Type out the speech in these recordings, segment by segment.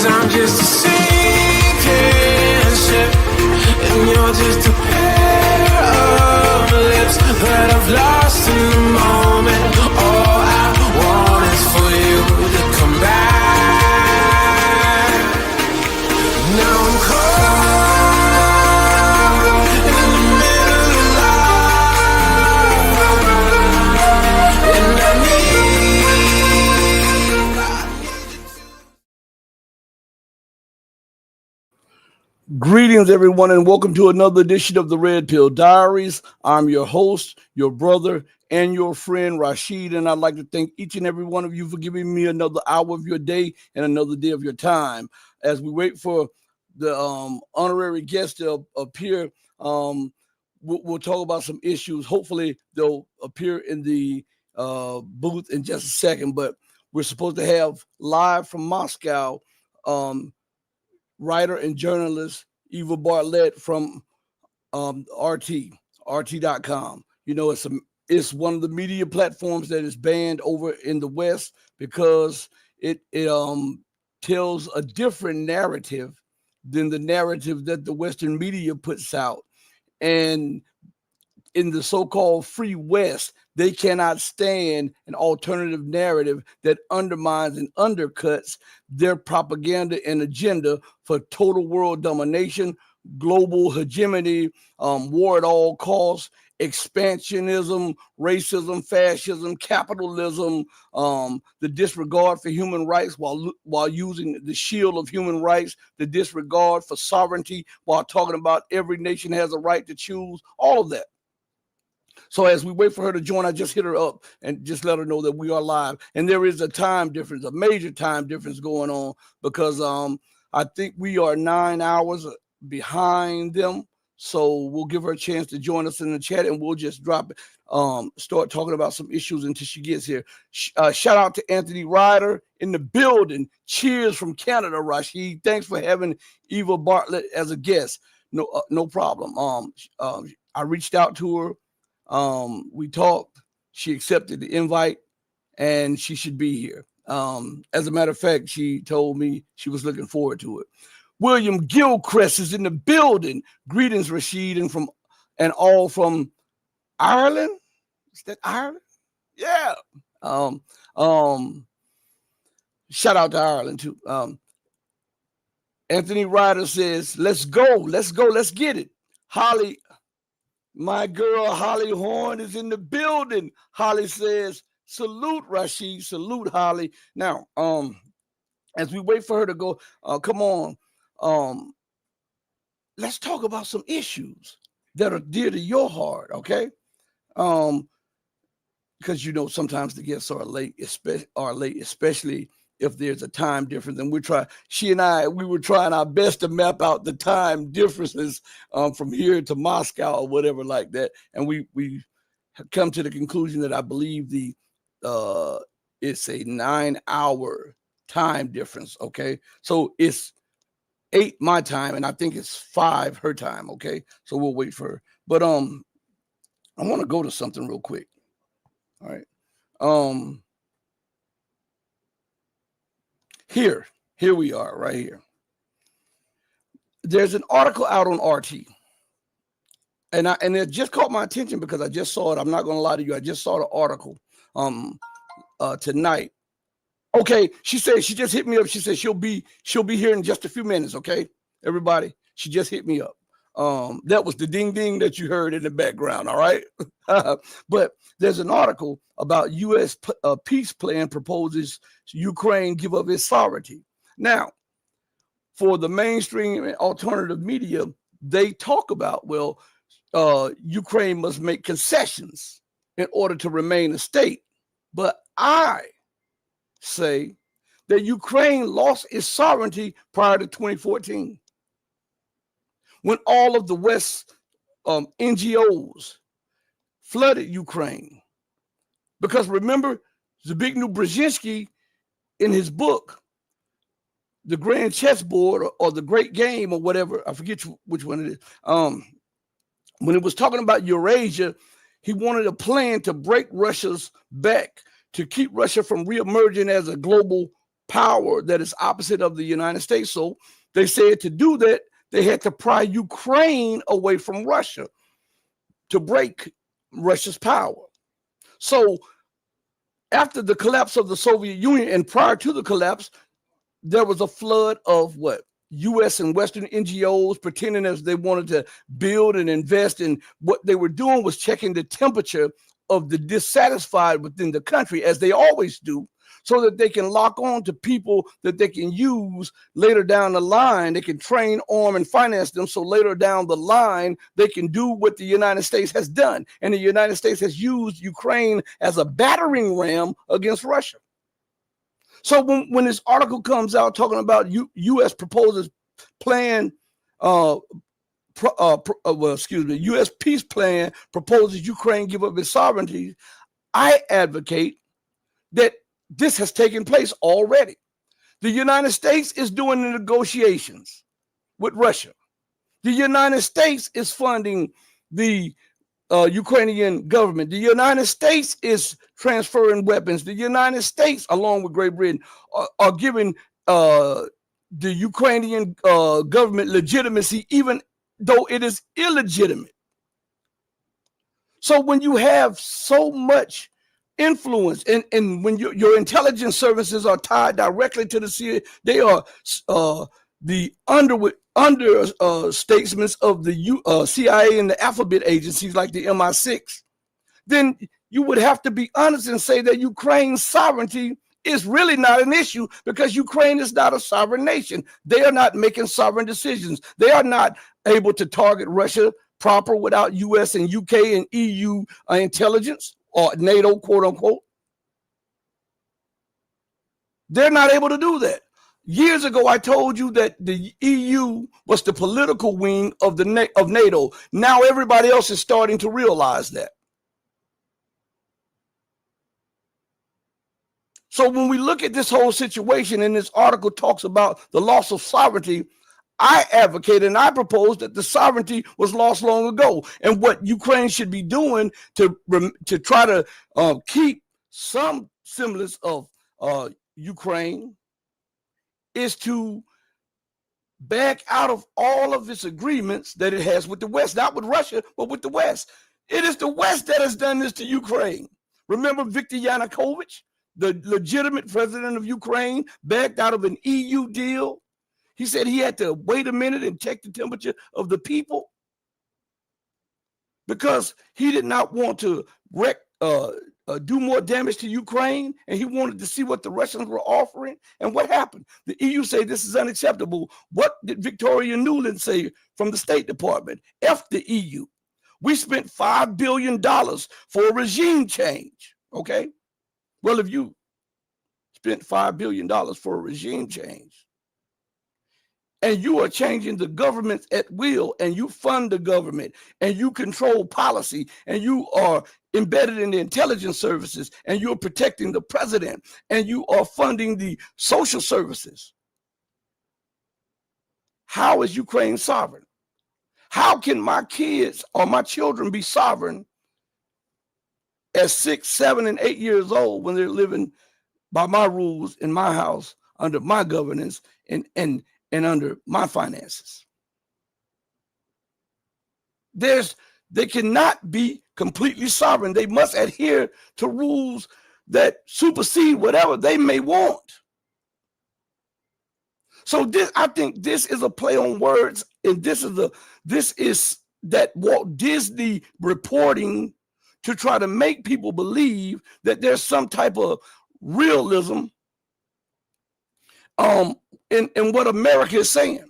I'm just a sinking ship, and you're just a pair of lips that I've lost in the moment. All I want is for you to come back. Now I'm caught in the middle of life, and I need you to. Greetings, everyone, and welcome to another edition of the Red Pill Diaries. I'm your host, your brother, and your friend, Rashid, and I'd like to thank each and every one of you for giving me another hour of your day and another day of your time. As we wait for the honorary guest to appear, we'll talk about some issues. Hopefully, they'll appear in the booth in just a second, but we're supposed to have live from Moscow writer and journalist Eva Bartlett from RT.com. You know, it's one of the media platforms that is banned over in the West because it tells a different narrative than the narrative that the Western media puts out. And in the so-called free West, they cannot stand an alternative narrative that undermines and undercuts their propaganda and agenda for total world domination, global hegemony, war at all costs, expansionism, racism, fascism, capitalism, the disregard for human rights while using the shield of human rights, the disregard for sovereignty while talking about every nation has a right to choose, all of that. So as we wait for her to join, I just hit her up and just let her know that we are live. And there is a time difference, a major time difference going on because I think we are 9 hours behind them. So we'll give her a chance to join us in the chat and we'll just start talking about some issues until she gets here. Shout out to Anthony Ryder in the building. Cheers from Canada, Rashid. Thanks for having Eva Bartlett as a guest. No problem. I reached out to her. We talked, she accepted the invite and she should be here. As a matter of fact, she told me she was looking forward to it. William Gilchrist is in the building. Greetings, Rashid, and all from Ireland. Is that Ireland? Yeah. Shout out to Ireland too. Anthony Ryder says, let's go, let's get it. Holly, my girl Holly Horn is in the building. Holly says, salute, Rashid. Salute, Holly. Now, as we wait for her to go, come on. Let's talk about some issues that are dear to your heart, okay? Because you know sometimes the guests are late, especially if there's a time difference. And she and I, we were trying our best to map out the time differences from here to Moscow or whatever like that. And we have come to the conclusion that I believe it's a 9 hour time difference. Okay. So it's 8 my time and I think it's 5 her time. Okay. So we'll wait for her. But I want to go to something real quick. All right. Here we are right here. There's an article out on RT. And it just caught my attention because I just saw it. I'm not going to lie to you. I just saw the article tonight. Okay, she said she just hit me up. She said she'll be here in just a few minutes, okay? Everybody, she just hit me up. That was the ding ding that you heard in the background, all right? But there's an article about U.S. peace plan proposes Ukraine give up its sovereignty. Now, for the mainstream alternative media, they talk about, Ukraine must make concessions in order to remain a state. But I say that Ukraine lost its sovereignty prior to 2014. When all of the West NGOs flooded Ukraine. Because remember, Zbigniew Brzezinski, in his book, The Grand Chessboard or The Great Game or whatever, I forget which one it is, when it was talking about Eurasia, he wanted a plan to break Russia's back, to keep Russia from reemerging as a global power that is opposite of the United States. So they said to do that, they had to pry Ukraine away from Russia to break Russia's power. So after the collapse of the Soviet Union and prior to the collapse, there was a flood of what? U.S. and Western NGOs pretending as they wanted to build and invest. And what they were doing was checking the temperature of the dissatisfied within the country, as they always do, so that they can lock on to people that they can use later down the line. They can train, arm, and finance them, so later down the line, they can do what the United States has done. And the United States has used Ukraine as a battering ram against Russia. So when this article comes out talking about U.S. proposes plan, U.S. peace plan proposes Ukraine give up its sovereignty, I advocate that this has taken place already. The United States is doing the negotiations with Russia. The United States is funding the Ukrainian government. The United States is transferring weapons. The United States, along with Great Britain, are giving the Ukrainian government legitimacy, even though it is illegitimate. So when you have so much influence and when your intelligence services are tied directly to the CIA, they are the understatements of the CIA and the alphabet agencies like the MI6, then you would have to be honest and say that Ukraine's sovereignty is really not an issue, because Ukraine is not a sovereign nation. They are not making sovereign decisions. They are not able to target Russia proper without US and UK and EU intelligence, or NATO, quote unquote. They're not able to do that. Years ago, I told you that the EU was the political wing of NATO. Now everybody else is starting to realize that. So when we look at this whole situation, and this article talks about the loss of sovereignty, I advocate and I propose that the sovereignty was lost long ago. And what Ukraine should be doing to try to keep some semblance of Ukraine is to back out of all of its agreements that it has with the West, not with Russia, but with the West. It is the West that has done this to Ukraine. Remember Viktor Yanukovych, the legitimate president of Ukraine, backed out of an EU deal. He said he had to wait a minute and check the temperature of the people because he did not want to do more damage to Ukraine, and he wanted to see what the Russians were offering. And what happened? The EU say this is unacceptable. What did Victoria Nuland say from the State Department? F the EU. We spent $5 billion for a regime change, okay? Well, if you spent $5 billion for a regime change, and you are changing the government at will, and you fund the government, and you control policy, and you are embedded in the intelligence services, and you're protecting the president, and you are funding the social services, how is Ukraine sovereign? How can my kids or my children be sovereign at 6, 7, and 8 years old when they're living by my rules in my house, under my governance, and under my finances? They cannot be completely sovereign. They must adhere to rules that supersede whatever they may want. So I think this is a play on words, and this is that Walt Disney reporting to try to make people believe that there's some type of realism in what America is saying.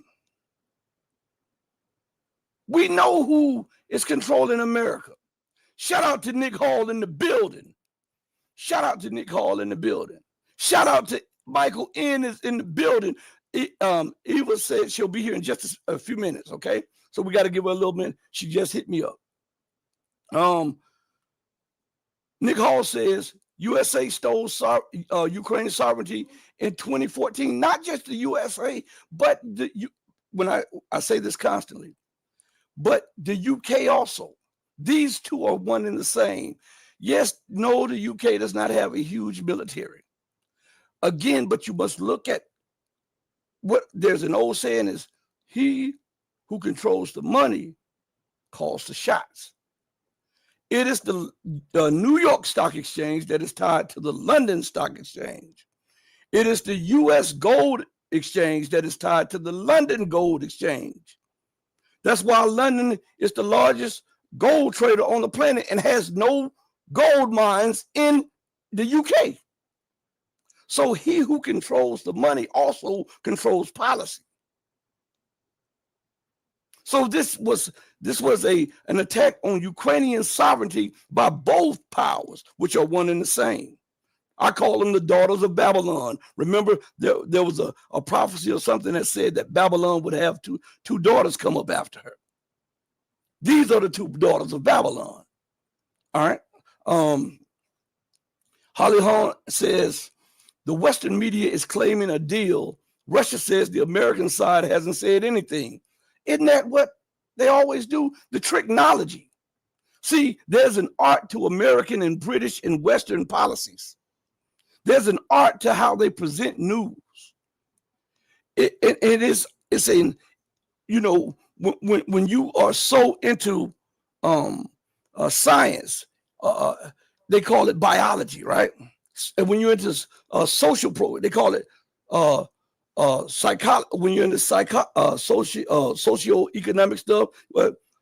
We know who is controlling America. Shout out to Nick Hall in the building. Shout out to Nick Hall in the building. Shout out to Michael N is in the building. Eva said she'll be here in just a few minutes, okay? So we got to give her a little minute. She just hit me up. Nick Hall says USA stole Ukraine's sovereignty in 2014. Not just the USA, but when I say this constantly, but the UK also. These two are one and the same. Yes, no, the UK does not have a huge military, again, but you must look at what there's an old saying is, he who controls the money calls the shots. It is the New York Stock Exchange that is tied to the London Stock Exchange. It is the U.S. Gold Exchange that is tied to the London Gold Exchange. That's why London is the largest gold trader on the planet and has no gold mines in the UK. So he who controls the money also controls policy. So this was an attack on Ukrainian sovereignty by both powers, which are one and the same. I call them the daughters of Babylon. Remember, there was a prophecy or something that said that Babylon would have two daughters come up after her. These are the two daughters of Babylon. All right. Holly Hahn says, the Western media is claiming a deal. Russia says the American side hasn't said anything. Isn't that what they always do? The tricknology. See, there's an art to American and British and Western policies. There's an art to how they present news. It's a, you know, when you are so into science, they call it biology, right? And when you're into social program, they call it psychology. When you're into socioeconomic stuff,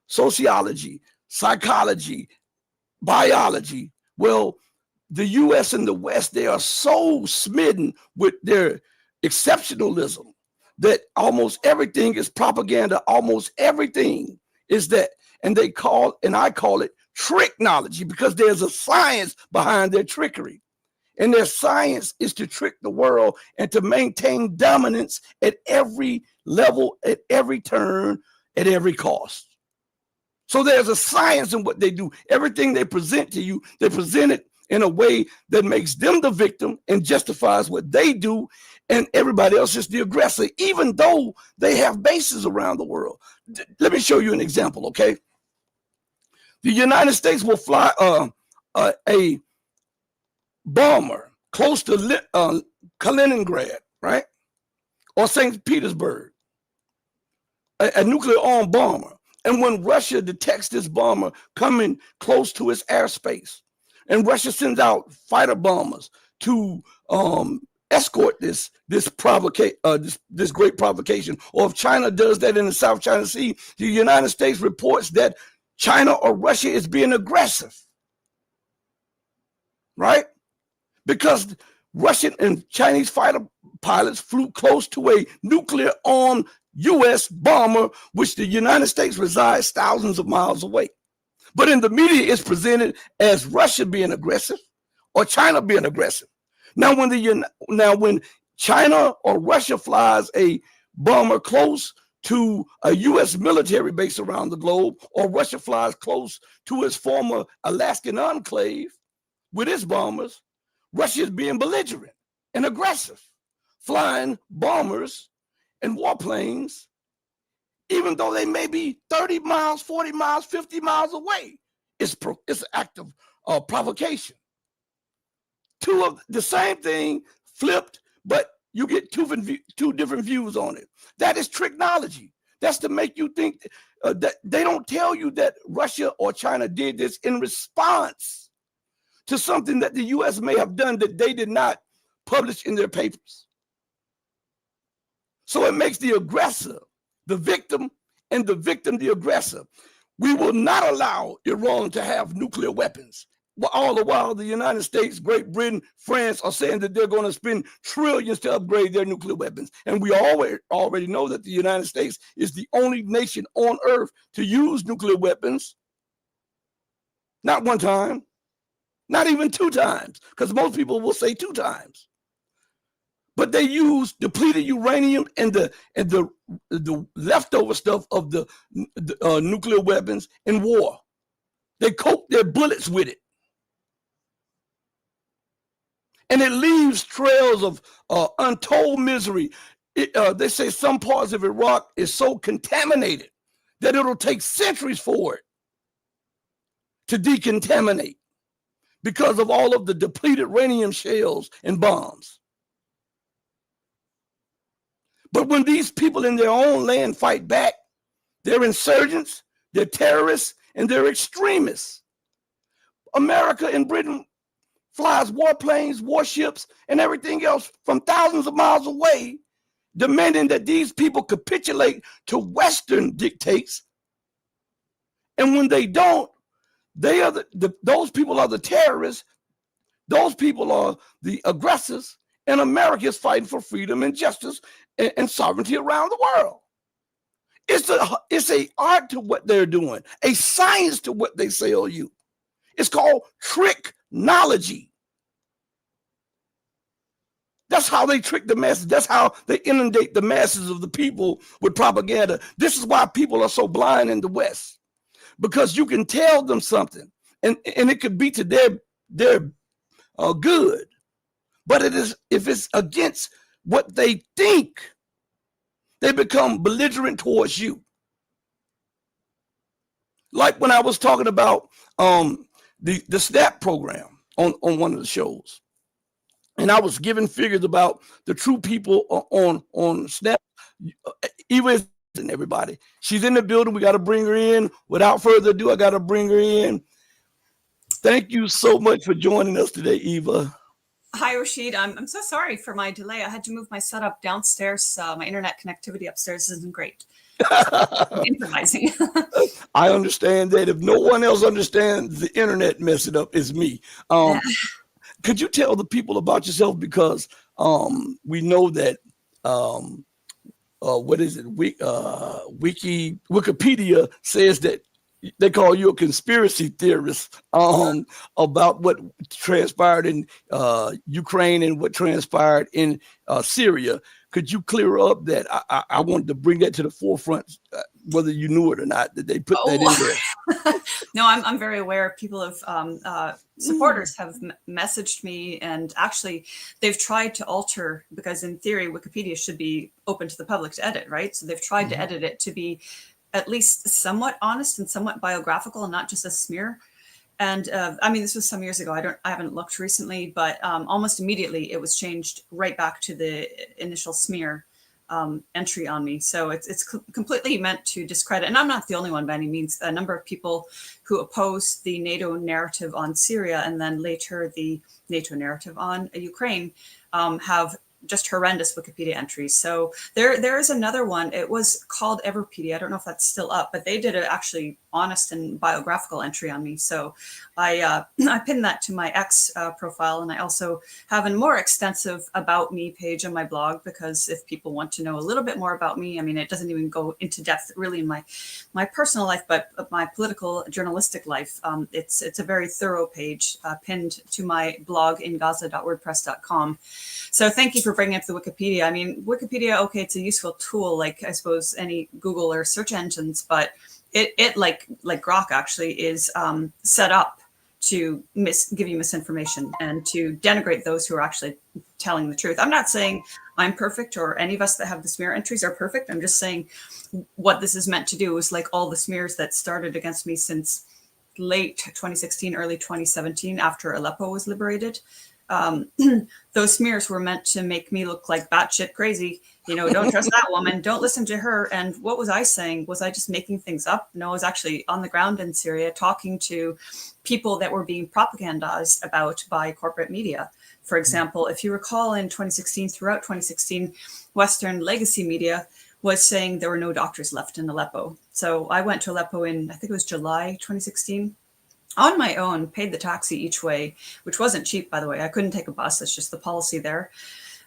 sociology, psychology, biology. Well, the U.S. and the West, they are so smitten with their exceptionalism that almost everything is propaganda. Almost everything is that, and I call it tricknology, because there's a science behind their trickery. And their science is to trick the world and to maintain dominance at every level, at every turn, at every cost. So there's a science in what they do. Everything they present to you, they present it in a way that makes them the victim and justifies what they do, and everybody else is the aggressor, even though they have bases around the world. Let me show you an example, okay? The United States will fly a bomber close to Kaliningrad, right? Or St. Petersburg, a nuclear armed bomber. And when Russia detects this bomber coming close to its airspace, and Russia sends out fighter bombers to escort this great provocation, or if China does that in the South China Sea, the United States reports that China or Russia is being aggressive, right? Because Russian and Chinese fighter pilots flew close to a nuclear-armed U.S. bomber, which the United States resides thousands of miles away. But in the media, it's presented as Russia being aggressive or China being aggressive. Now, when China or Russia flies a bomber close to a U.S. military base around the globe, or Russia flies close to its former Alaskan enclave with its bombers, Russia is being belligerent and aggressive, flying bombers and warplanes, even though they may be 30 miles, 40 miles, 50 miles away. It's an act of provocation. Two of the same thing flipped, but you get two different views on it. That is tricknology. That's to make you think that they don't tell you that Russia or China did this in response to something that the U.S. may have done that they did not publish in their papers. So it makes the aggressor the victim, and the victim the aggressor. We will not allow Iran to have nuclear weapons. All the while, the United States, Great Britain, France are saying that they're going to spend trillions to upgrade their nuclear weapons. And we already know that the United States is the only nation on earth to use nuclear weapons. Not one time, not even two times, because most people will say two times. But they use depleted uranium and the leftover stuff of the nuclear weapons in war. They coat their bullets with it. And it leaves trails of untold misery. They say some parts of Iraq is so contaminated that it'll take centuries for it to decontaminate because of all of the depleted uranium shells and bombs. But when these people in their own land fight back, they're insurgents, they're terrorists, and they're extremists. America and Britain flies warplanes, warships, and everything else from thousands of miles away, demanding that these people capitulate to Western dictates. And when they don't, they are those people are the terrorists. Those people are the aggressors. And America is fighting for freedom and justice and sovereignty around the world. It's a art to what they're doing, a science to what they sell you. It's called tricknology. That's how they trick the masses. That's how they inundate the masses of the people with propaganda. This is why people are so blind in the West, because you can tell them something, and it could be to their good, but it is, if it's against what they think, they become belligerent towards you. Like when I was talking about the SNAP program on one of the shows, and I was giving figures about the true people on SNAP. Eva and everybody, she's in the building. We got to bring her in. Without further ado, I got to bring her in. Thank you so much for joining us today, Eva. Hi, Rashid. I'm so sorry for my delay. I had to move my setup downstairs. My internet connectivity upstairs isn't great. I'm improvising. I understand that. If no one else understands the internet mess it up, it's me. Could you tell the people about yourself? Because we know that what is it? Wikipedia says that they call you a conspiracy theorist about what transpired in Ukraine and what transpired in Syria. Could you clear up that? I wanted to bring that to the forefront, whether you knew it or not, that they put that in there. No, I'm very aware. People have supporters have messaged me, and actually they've tried to alter, because in theory Wikipedia should be open to the public to edit, right? So they've tried to edit it to be at least somewhat honest and somewhat biographical and not just a smear. And I mean, this was some years ago. I haven't looked recently, but almost immediately it was changed right back to the initial smear entry on me. So it's completely meant to discredit. And I'm not the only one by any means. A number of people who opposed the NATO narrative on Syria and then later the NATO narrative on Ukraine have just horrendous Wikipedia entries. So there is another one. It was called Everpedia. I don't know if that's still up, but they did an actually honest and biographical entry on me. So I pinned that to my X profile, and I also have a more extensive About Me page on my blog, because if people want to know a little bit more about me, I mean, it doesn't even go into depth really in my personal life, but my political journalistic life. It's a very thorough page pinned to my blog in gaza.wordpress.com. So thank you for bringing up the Wikipedia. I mean, Wikipedia, okay, it's a useful tool, like I suppose any Google or search engines, but it like Grok actually is set up to give you misinformation and to denigrate those who are actually telling the truth. I'm not saying I'm perfect or any of us that have the smear entries are perfect. I'm just saying what this is meant to do is, like all the smears that started against me since late 2016, early 2017, after Aleppo was liberated. Those smears were meant to make me look like batshit crazy. You know, don't trust that woman. Don't listen to her. And what was I saying? Was I just making things up? No, I was actually on the ground in Syria talking to people that were being propagandized about by corporate media. For example, if you recall in 2016, throughout 2016, Western legacy media was saying there were no doctors left in Aleppo. So I went to Aleppo in, I think it was July 2016. On my own, paid the taxi each way, which wasn't cheap, by the way. I couldn't take a bus. That's just the policy there.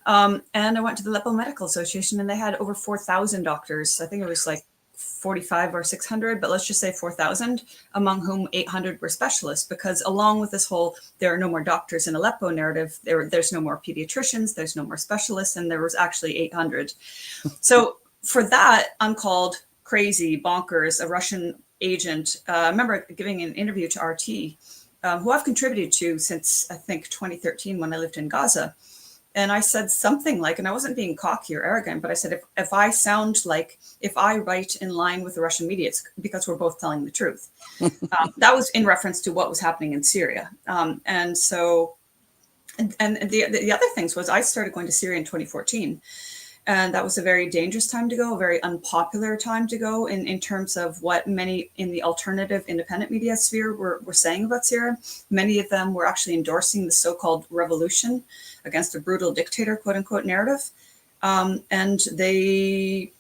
And I went to the Aleppo Medical Association, and they had over 4,000 doctors. I think it was like 45 or 600, but let's just say 4,000, among whom 800 were specialists, because along with this whole there are no more doctors in Aleppo narrative, there's no more pediatricians, there's no more specialists, and there was actually 800. So for that, I'm called crazy, bonkers, a Russian agent. I remember giving an interview to RT, who I've contributed to since, I think, 2013 when I lived in Gaza. And I said something like, and I wasn't being cocky or arrogant, but I said, if I sound like, if I write in line with the Russian media, it's because we're both telling the truth. That was in reference to what was happening in Syria. And so, and the other things was I started going to Syria in 2014. And that was a very dangerous time to go, a very unpopular time to go in terms of what many in the alternative independent media sphere were saying about Syria. Many of them were actually endorsing the so-called revolution against a brutal dictator, quote unquote, narrative. And they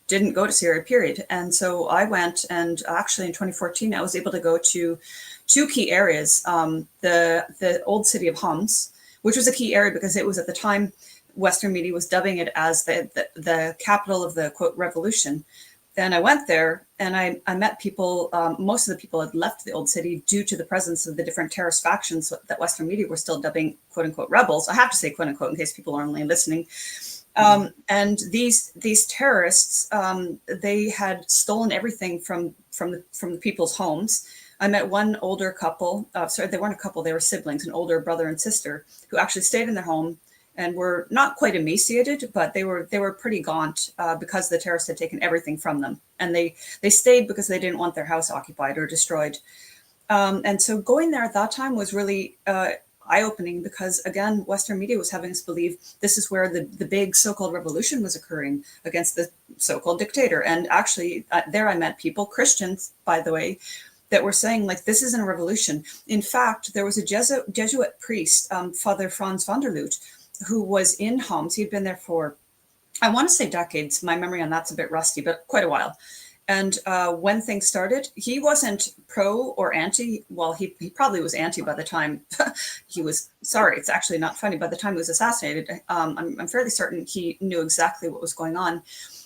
didn't go to Syria, period. And so I went, and actually in 2014, I was able to go to two key areas. The old city of Homs, which was a key area because it was at the time, Western media was dubbing it as the capital of the, quote, revolution. And I went there and I met people. Most of the people had left the old city due to the presence of the different terrorist factions that Western media were still dubbing, quote unquote, rebels. I have to say, quote unquote, in case people are only listening. And these terrorists, they had stolen everything from the people's homes. I met one older couple. Sorry, they weren't a couple; they were siblings, an older brother and sister, who actually stayed in their home and were not quite emaciated, but they were pretty gaunt because the terrorists had taken everything from them, and they stayed because they didn't want their house occupied or destroyed. And so going there at that time was really eye-opening because, again, Western media was having us believe this is where the big so-called revolution was occurring against the so-called dictator. And actually, there I met people, Christians, by the way, that were saying, like, this isn't a revolution. In fact, there was a Jesuit priest, Father Franz van der Loot, who was in Homs. He'd been there for, I want to say decades. My memory on that's a bit rusty, but quite a while. And when things started, he wasn't pro or anti. Well, he probably was anti by the time he was, sorry, it's actually not funny. By the time he was assassinated, I'm fairly certain he knew exactly what was going on.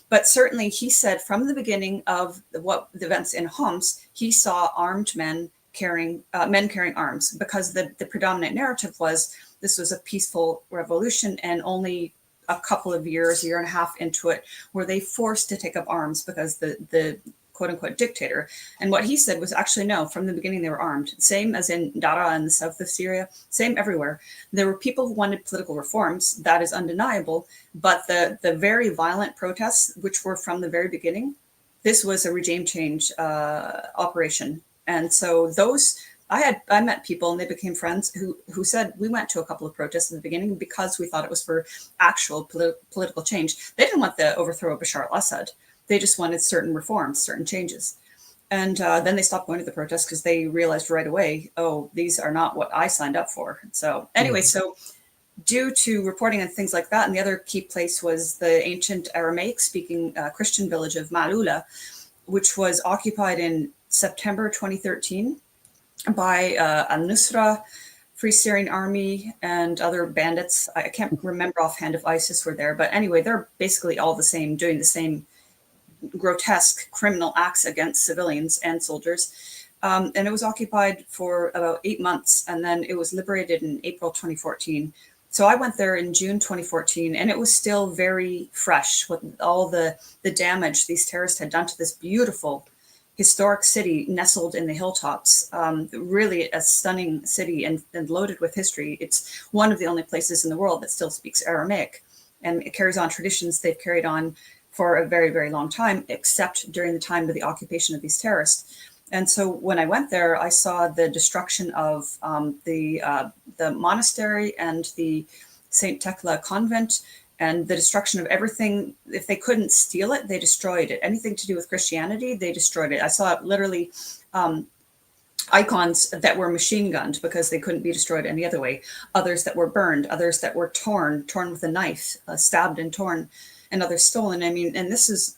But certainly he said from the beginning of the events in Homs, he saw armed men carrying arms because the predominant narrative was this was a peaceful revolution, and only a couple of years, a year and a half into it, were they forced to take up arms because the quote unquote dictator. And what he said was actually, no, from the beginning they were armed. Same as in Daraa in the south of Syria, same everywhere. There were people who wanted political reforms, that is undeniable, but the very violent protests, which were from the very beginning, this was a regime change operation. And so those, I met people and they became friends who said, we went to a couple of protests in the beginning because we thought it was for actual political change. They didn't want the overthrow of Bashar al-Assad. They just wanted certain reforms, certain changes. And then they stopped going to the protests because they realized right away, oh, these are not what I signed up for. So anyway, so due to reporting and things like that, and the other key place was the ancient Aramaic speaking Christian village of Malula, which was occupied in September 2013 by al-Nusra, Free Syrian Army, and other bandits. I can't remember offhand if ISIS were there, but anyway, they're basically all the same, doing the same grotesque criminal acts against civilians and soldiers. And it was occupied for about 8 months, and then it was liberated in April 2014. So I went there in June 2014, and it was still very fresh with all the damage these terrorists had done to this beautiful historic city nestled in the hilltops. Really a stunning city and loaded with history. It's one of the only places in the world that still speaks Aramaic, and it carries on traditions they've carried on for a very, very long time, except during the time of the occupation of these terrorists. And so when I went there, I saw the destruction of the monastery and the St. Tekla convent, and the destruction of everything. If they couldn't steal it, they destroyed it. Anything to do with Christianity, they destroyed it. I saw literally icons that were machine gunned because they couldn't be destroyed any other way. Others that were burned, others that were torn with a knife, stabbed and torn, and others stolen. I mean, and this is,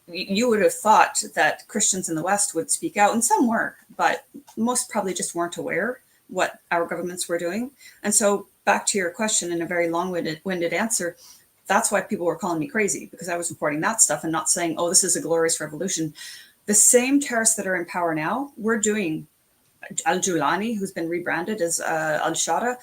you would have thought that Christians in the West would speak out, and some were, but most probably just weren't aware what our governments were doing. And so back to your question in a very long-winded answer, that's why people were calling me crazy, because I was reporting that stuff and not saying, oh, this is a glorious revolution. The same terrorists that are in power now, we're doing. Al-Julani, who's been rebranded as al-Shara,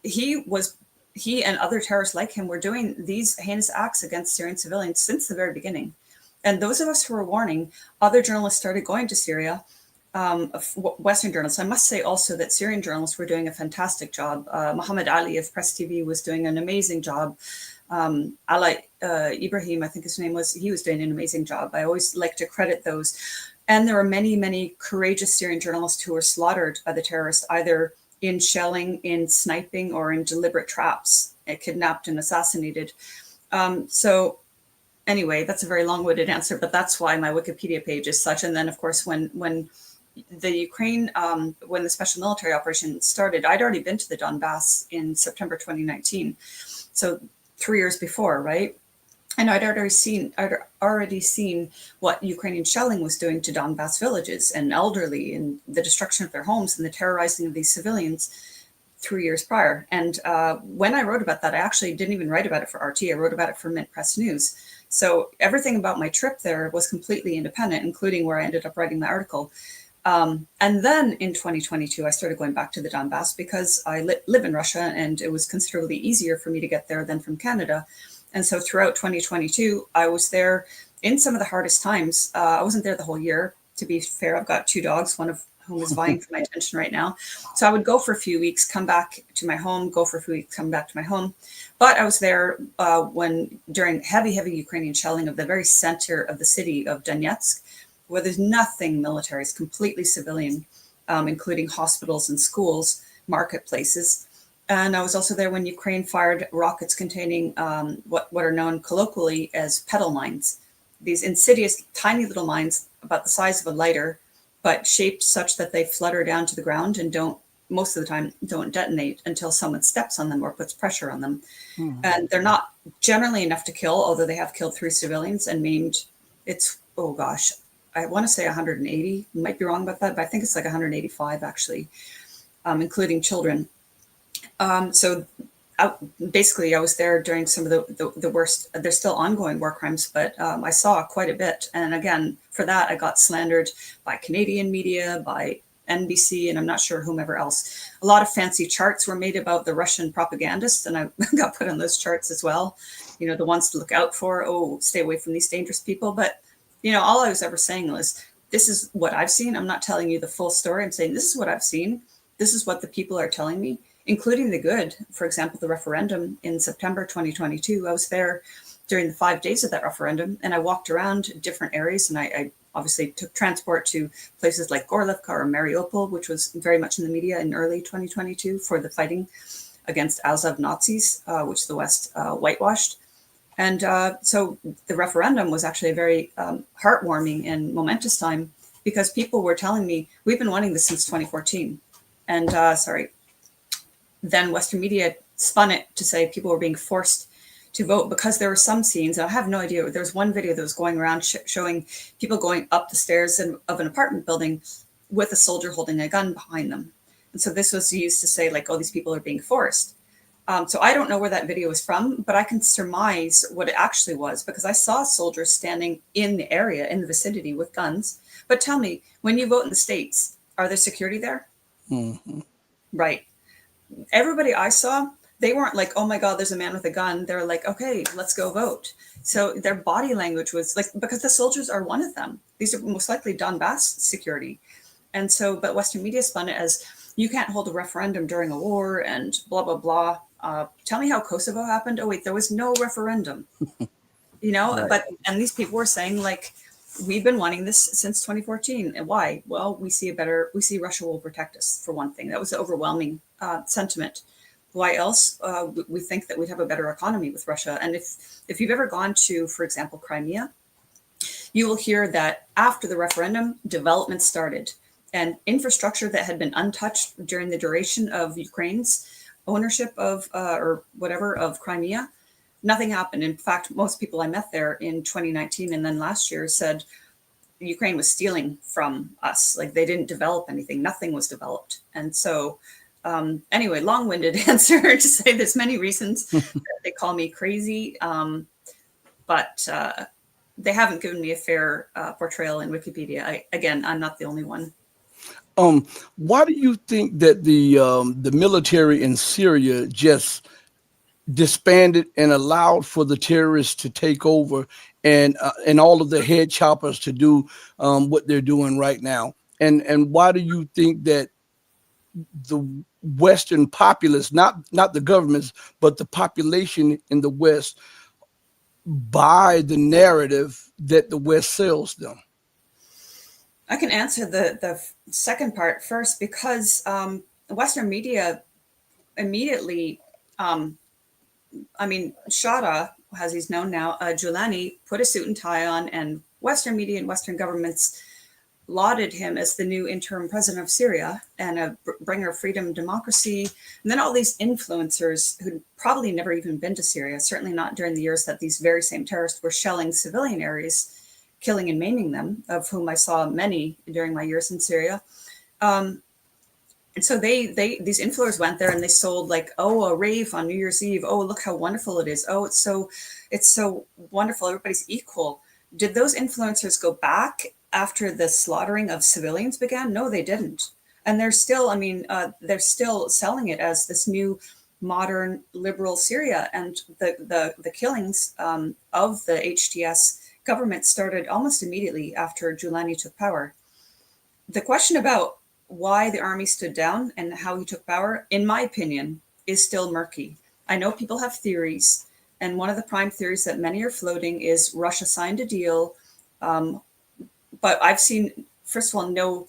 he and other terrorists like him were doing these heinous acts against Syrian civilians since the very beginning. And those of us who were warning, other journalists started going to Syria, Western journalists. I must say also that Syrian journalists were doing a fantastic job. Muhammad Ali of Press TV was doing an amazing job. Ala Ibrahim, I think his name was, he was doing an amazing job. I always like to credit those. And there were many, many courageous Syrian journalists who were slaughtered by the terrorists, either in shelling, in sniping, or in deliberate traps, kidnapped and assassinated. So anyway, that's a very long-winded answer, but that's why my Wikipedia page is such. And then, of course, when the Ukraine, when the special military operation started, I'd already been to the Donbass in September 2019, so 3 years before, right? And I'd already seen what Ukrainian shelling was doing to Donbass villages and elderly, and the destruction of their homes and the terrorizing of these civilians 3 years prior. And when I wrote about that, I actually didn't even write about it for RT. I wrote about it for Mint Press News. So everything about my trip there was completely independent, including where I ended up writing my article. And then in 2022, I started going back to the Donbass because I live in Russia, and it was considerably easier for me to get there than from Canada. And so throughout 2022, I was there in some of the hardest times. I wasn't there the whole year. To be fair, I've got 2 dogs, one of whom is vying for my attention right now. So I would go for a few weeks, come back to my home, go for a few weeks, come back to my home. But I was there during heavy Ukrainian shelling of the very center of the city of Donetsk, where there's nothing military. It's completely civilian, including hospitals and schools, marketplaces. And I was also there when Ukraine fired rockets containing what are known colloquially as petal mines. These insidious, tiny little mines about the size of a lighter, but shaped such that they flutter down to the ground and most of the time, don't detonate until someone steps on them or puts pressure on them. And they're not generally enough to kill, although they have killed 3 civilians and maimed, oh gosh, I want to say 180. Might be wrong about that, but I think it's like 185 actually, including children. So basically, I was there during some of the worst. There's still ongoing war crimes, but I saw quite a bit. And again, for that, I got slandered by Canadian media, by NBC, and I'm not sure whomever else. A lot of fancy charts were made about the Russian propagandists, and I got put on those charts as well. You know, the ones to look out for. Oh, stay away from these dangerous people. But you know, all I was ever saying was, this is what I've seen. I'm not telling you the full story. I'm saying this is what I've seen. This is what the people are telling me, including the good. For example, the referendum in September 2022, I was there during the 5 days of that referendum, and I walked around different areas, and I obviously took transport to places like Gorlivka or Mariupol, which was very much in the media in early 2022 for the fighting against Azov Nazis, which the West whitewashed. And so the referendum was actually a very heartwarming and momentous time, because people were telling me, we've been wanting this since 2014. And then Western media spun it to say people were being forced to vote, because there were some scenes, I have no idea. There was one video that was going around showing people going up the stairs of an apartment building with a soldier holding a gun behind them. And so this was used to say, like, oh, these people are being forced. So I don't know where that video was from, but I can surmise what it actually was, because I saw soldiers standing in the area, in the vicinity, with guns. But tell me, when you vote in the States, are there security there? Mm-hmm. Right. Everybody I saw, they weren't like, oh my God, there's a man with a gun. They're like, okay, let's go vote. So their body language was like, because the soldiers are one of them. These are most likely Donbass security. And so, but Western media spun it as, you can't hold a referendum during a war and blah, blah, blah. Tell me how Kosovo happened. Oh, wait, there was no referendum, you know, Right. and these people were saying, like, we've been wanting this since 2014. And why? Well, we see Russia will protect us, for one thing. That was the overwhelming sentiment. Why else? We think that we'd have a better economy with Russia. And if you've ever gone to, for example, Crimea, you will hear that after the referendum, development started, and infrastructure that had been untouched during the duration of Ukraine's ownership of of Crimea, nothing happened. In fact, most people I met there in 2019 and then last year said Ukraine was stealing from us. Like, they didn't develop anything. Nothing was developed. And so anyway, long-winded answer to say there's many reasons that they call me crazy, but they haven't given me a fair portrayal in Wikipedia. I'm not the only one. Why do you think that the military in Syria just disbanded and allowed for the terrorists to take over, and all of the head choppers to do what they're doing right now? And why do you think that the Western populace, not the governments, but the population in the West, buy the narrative that the West sells them? I can answer the second part first, because Western media immediately, Shara, as he's known now, Giuliani put a suit and tie on, and Western media and Western governments lauded him as the new interim president of Syria and a bringer of freedom and democracy. And then all these influencers who'd probably never even been to Syria, certainly not during the years that these very same terrorists were shelling civilian areas, killing and maiming them, of whom I saw many during my years in Syria. And so these influencers went there and they sold like, oh, a rave on New Year's Eve. Oh, look how wonderful it is. Oh, it's so wonderful. Everybody's equal. Did those influencers go back after the slaughtering of civilians began? No, they didn't. And they're still, they're still selling it as this new modern liberal Syria. And the killings of the HTS government started almost immediately after Giuliani took power. The question about why the army stood down and how he took power, in my opinion, is still murky. I know people have theories, and one of the prime theories that many are floating is Russia signed a deal, but I've seen, first of all, no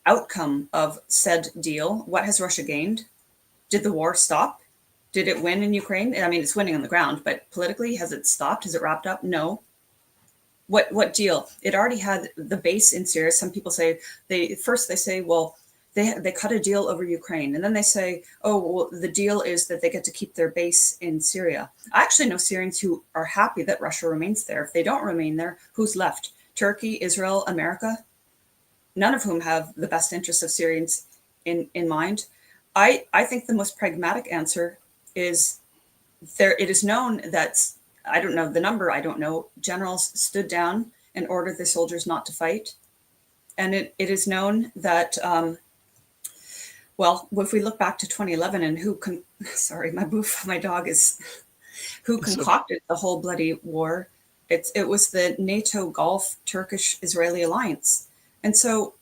outcome of said deal. What has Russia gained? Did the war stop? Did it win in Ukraine? I mean, it's winning on the ground, but politically, has it stopped? Has it wrapped up? No. What deal? It already had the base in Syria. Some people say they say, well, they cut a deal over Ukraine, and then they say, oh, well, the deal is that they get to keep their base in Syria. I actually know Syrians who are happy that Russia remains there. If they don't remain there, who's left? Turkey, Israel, America, none of whom have the best interests of Syrians in mind. I think the most pragmatic answer is there. It is known that, I don't know the number, I don't know, generals stood down and ordered their soldiers not to fight. And it is known that, well, if we look back to 2011 and who concocted the whole bloody war, it was the NATO Gulf Turkish-Israeli alliance. And so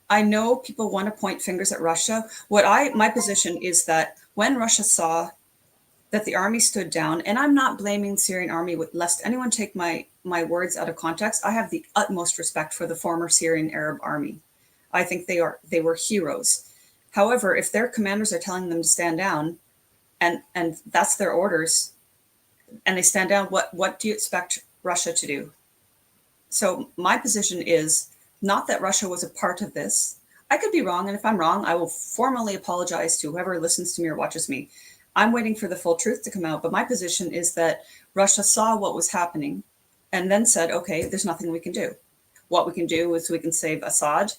I know people want to point fingers at Russia. My position is that when Russia saw that the army stood down, and I'm not blaming the Syrian army, lest anyone take my words out of context. I have the utmost respect for the former Syrian Arab army. I think they were heroes. However, if their commanders are telling them to stand down, and that's their orders, and they stand down, what do you expect Russia to do? So my position is not that Russia was a part of this. I could be wrong, and if I'm wrong, I will formally apologize to whoever listens to me or watches me. I'm waiting for the full truth to come out, but my position is that Russia saw what was happening and then said, okay, there's nothing we can do. What we can do is we can save Assad,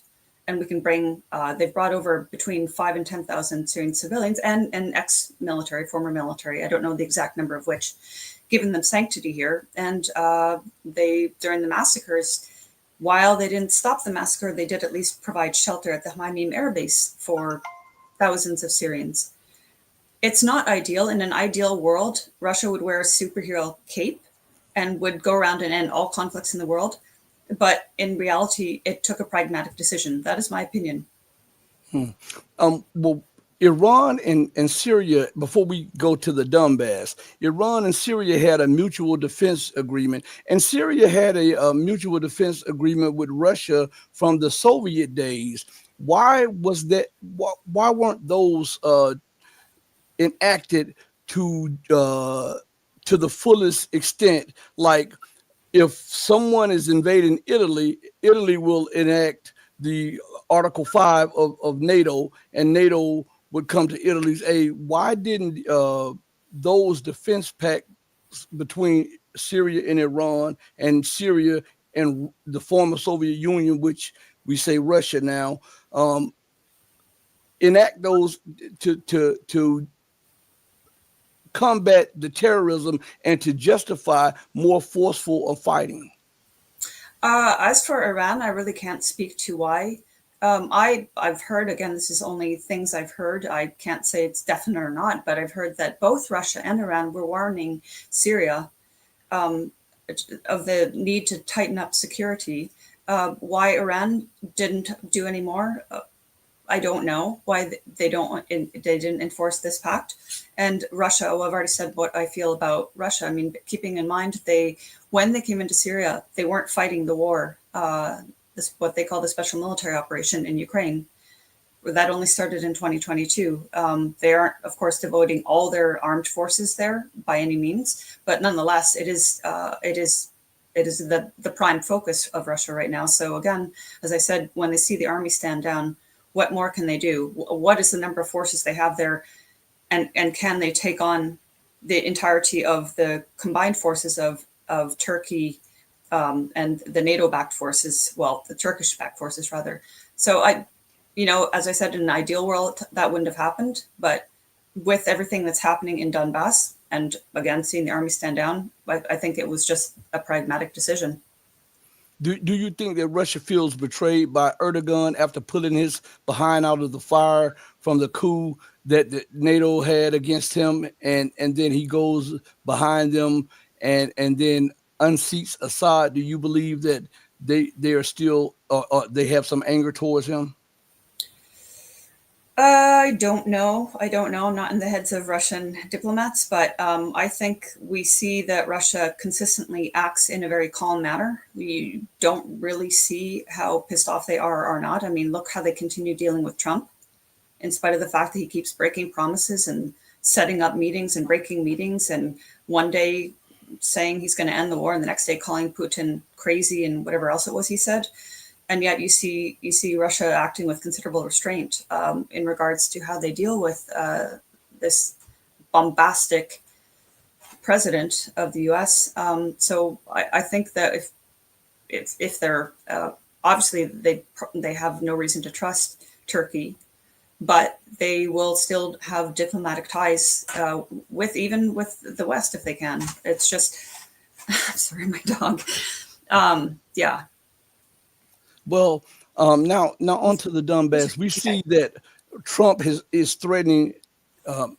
and we can bring, they've brought over between 5,000 and 10,000 Syrian civilians and ex-military, former military, I don't know the exact number of which, given them sanctity here. And during the massacres, while they didn't stop the massacre, they did at least provide shelter at the Hamaim Air Base for thousands of Syrians. It's not ideal. In an ideal world, Russia would wear a superhero cape and would go around and end all conflicts in the world. But in reality, it took a pragmatic decision. That is my opinion. Well, Iran and Syria, before we go to the Donbass, Iran and Syria had a mutual defense agreement, and Syria had a mutual defense agreement with Russia from the Soviet days. Why was that? Why weren't those enacted to the fullest extent? Like, if someone is invading Italy, Italy will enact the Article 5 of NATO, and NATO would come to Italy's aid. Why didn't those defense pacts between Syria and Iran, and Syria and the former Soviet Union, which we say Russia now, enact those to combat the terrorism and to justify more forceful fighting? As for Iran, I really can't speak to why. I've heard, again, this is only things I've heard. I can't say it's definite or not, but I've heard that both Russia and Iran were warning Syria of the need to tighten up security. Why Iran didn't do any more, I don't know. Why they didn't enforce this pact. And Russia, I've already said what I feel about Russia. I mean, keeping in mind, when they came into Syria, they weren't fighting the war, what they call the special military operation in Ukraine. that only started in 2022. They aren't, of course, devoting all their armed forces there by any means, but nonetheless, it is the prime focus of Russia right now. So again, as I said, when they see the army stand down, what more can they do? What is the number of forces they have there, and can they take on the entirety of the combined forces of Turkey and the NATO-backed forces? Well, the Turkish-backed forces rather. So as I said, in an ideal world, that wouldn't have happened. But with everything that's happening in Donbass, and again, seeing the army stand down, I think it was just a pragmatic decision. Do you think that Russia feels betrayed by Erdogan after pulling his behind out of the fire from the coup that the NATO had against him, and then he goes behind them and then unseats Assad? Do you believe that they are still they have some anger towards him? I don't know. I'm not in the heads of Russian diplomats, but I think we see that Russia consistently acts in a very calm manner. We don't really see how pissed off they are or not. I mean, look how they continue dealing with Trump, in spite of the fact that he keeps breaking promises and setting up meetings and breaking meetings, and one day saying he's going to end the war and the next day calling Putin crazy and whatever else it was he said. And yet you see Russia acting with considerable restraint in regards to how they deal with this bombastic president of the U.S. So I think that if they're obviously they have no reason to trust Turkey, but they will still have diplomatic ties with the West if they can. It's just I'm sorry, my dog. Yeah. Well, now onto the Donbass. We see that Trump is threatening,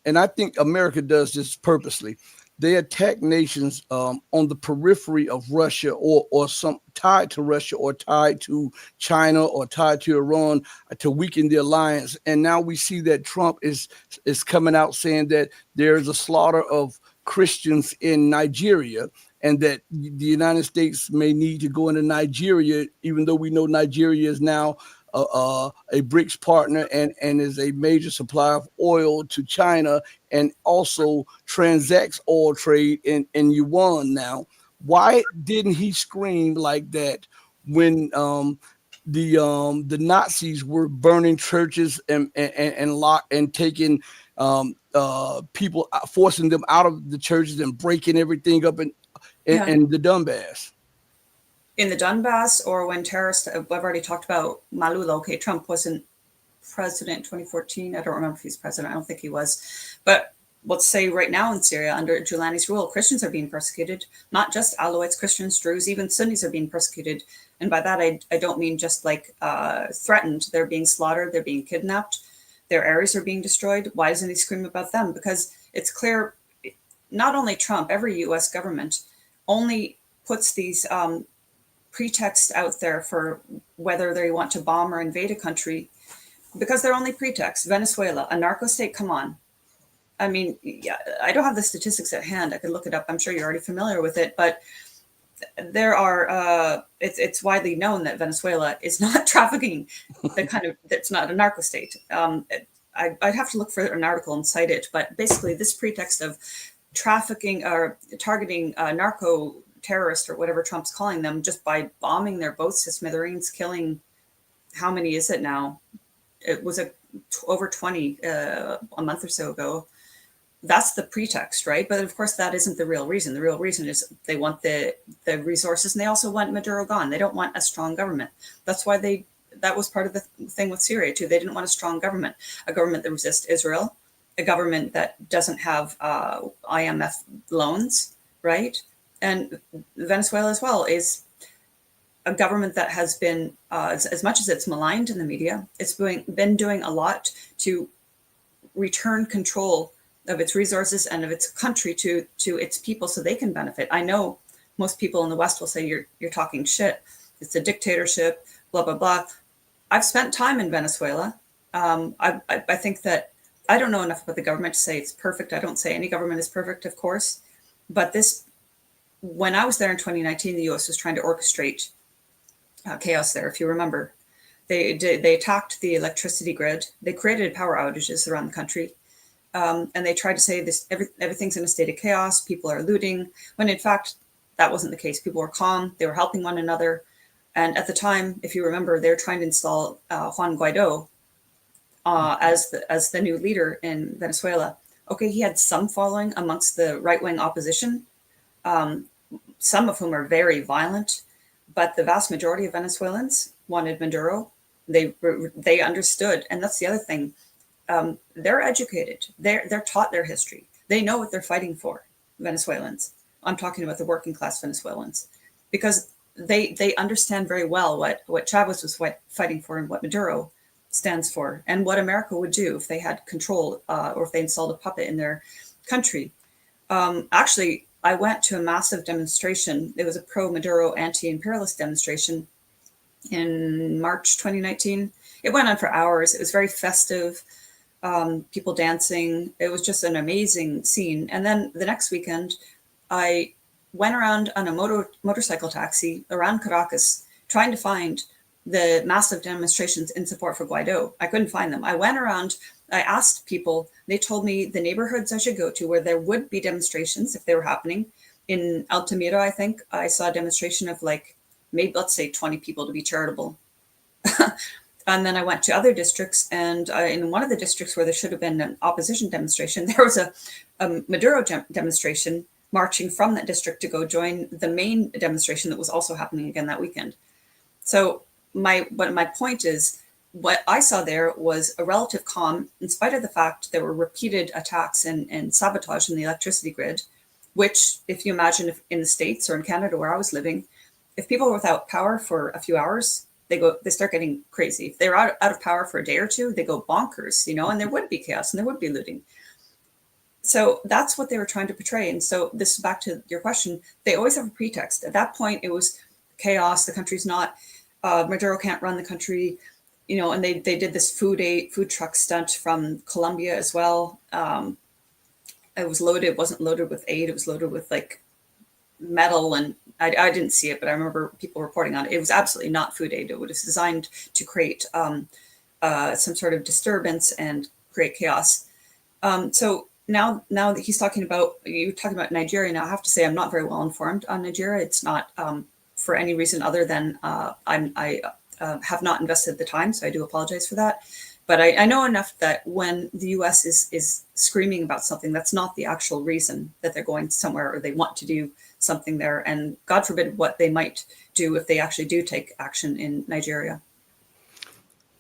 and I think America does this purposely. They attack nations on the periphery of Russia, or some tied to Russia, or tied to China, or tied to Iran, to weaken the alliance. And now we see that Trump is coming out saying that there is a slaughter of Christians in Nigeria, and that the United States may need to go into Nigeria, even though we know Nigeria is now a BRICS partner and is a major supplier of oil to China, and also transacts oil trade in yuan now. Why didn't he scream like that when the Nazis were burning churches and taking people, forcing them out of the churches and breaking everything up in the Donbass? In the Donbass, or when terrorists, I've already talked about Malula. Okay, Trump wasn't president in 2014. I don't remember if he's president. I don't think he was. But let's say right now in Syria, under Giuliani's rule, Christians are being persecuted. Not just Alawites, Christians, Druze, even Sunnis are being persecuted. And by that, I don't mean just like threatened. They're being slaughtered. They're being kidnapped. Their areas are being destroyed. Why doesn't he scream about them? Because it's clear, not only Trump, every U.S. government only puts these pretexts out there for whether they want to bomb or invade a country, because they're only pretexts. Venezuela, a narco state, come on. I mean, yeah, I don't have the statistics at hand. I could look it up. I'm sure you're already familiar with it, but there are, it's widely known that Venezuela is not trafficking that's not a narco state. I'd have to look for an article and cite it, but basically this pretext of trafficking or targeting narco terrorists, or whatever Trump's calling them, just by bombing their boats to smithereens, killing, how many is it now? It was over 20 a month or so ago. That's the pretext, right? But of course, that isn't the real reason. The real reason is they want the resources, and they also want Maduro gone. They don't want a strong government. That's why that was part of the thing with Syria too. They didn't want a strong government, a government that resists Israel, a government that doesn't have IMF loans, right? And Venezuela as well is a government that has been, as much as it's maligned in the media, it's been doing a lot to return control of its resources and of its country to its people, so they can benefit. I know most people in the West will say you're talking shit. It's a dictatorship, blah blah blah. I've spent time in Venezuela. I think that I don't know enough about the government to say it's perfect. I don't say any government is perfect, of course, but when I was there in 2019, the U.S. was trying to orchestrate chaos there, if you remember. They attacked the electricity grid. They created power outages around the country. And they tried to say everything's in a state of chaos. People are looting, when in fact, that wasn't the case. People were calm. They were helping one another. And at the time, if you remember, they were trying to install Juan Guaido as the new leader in Venezuela. Okay, he had some following amongst the right-wing opposition, some of whom are very violent, but the vast majority of Venezuelans wanted Maduro. They understood, and that's the other thing. They're educated. They're taught their history. They know what they're fighting for. Venezuelans. I'm talking about the working class Venezuelans, because they understand very well what Chavez was fighting for and what Maduro stands for, and what America would do if they had control or if they installed a puppet in their country. Actually, I went to a massive demonstration. It was a pro-Maduro anti-imperialist demonstration in March 2019. It went on for hours. It was very festive. People dancing. It was just an amazing scene. And then the next weekend, I went around on a motorcycle taxi around Caracas, trying to find the massive demonstrations in support for Guaido. I couldn't find them. I went around, I asked people, they told me the neighborhoods I should go to where there would be demonstrations if they were happening. In Altamira, I think, I saw a demonstration of maybe, let's say 20 people to be charitable. And then I went to other districts, and in one of the districts where there should have been an opposition demonstration, there was a Maduro demonstration marching from that district to go join the main demonstration that was also happening again that weekend. So my point is, what I saw there was a relative calm, in spite of the fact there were repeated attacks and sabotage in the electricity grid, which, if you imagine, if in the States or in Canada where I was living, if people were without power for a few hours, they start getting crazy. If they're out of power for a day or two, they go bonkers, and there would be chaos and there would be looting. So that's what they were trying to portray. And so this is back to your question. They always have a pretext. At that point, it was chaos. The country's not, Maduro can't run the country, and they did this food truck stunt from Colombia as well. It was loaded. It wasn't loaded with aid. It was loaded with metal, and I didn't see it, but I remember people reporting on it. It was absolutely not food aid. It was designed to create some sort of disturbance and create chaos. So now that you're talking about Nigeria. Now I have to say I'm not very well informed on Nigeria. It's not for any reason other than I have not invested the time, so I do apologize for that. But I know enough that when the U.S. is screaming about something, that's not the actual reason that they're going somewhere or they want to do something there. And God forbid what they might do if they actually do take action in Nigeria.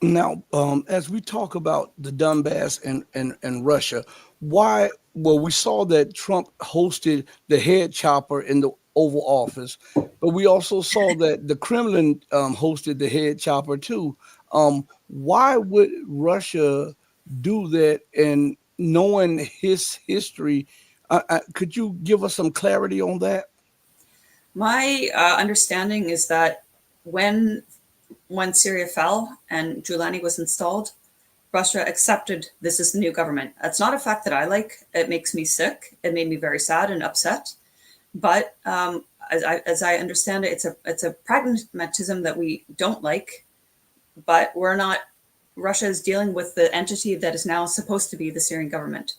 Now, as we talk about the Donbass and Russia, why? Well, we saw that Trump hosted the head chopper in the Oval Office, but we also saw that the Kremlin hosted the head chopper too. Why would Russia do that? And knowing his history, could you give us some clarity on that? My understanding is that when Syria fell and Giuliani was installed, Russia accepted this is the new government. That's not a fact that I like. It makes me sick. It made me very sad and upset. But as I understand it, it's a pragmatism that we don't like. But we're not. Russia is dealing with the entity that is now supposed to be the Syrian government.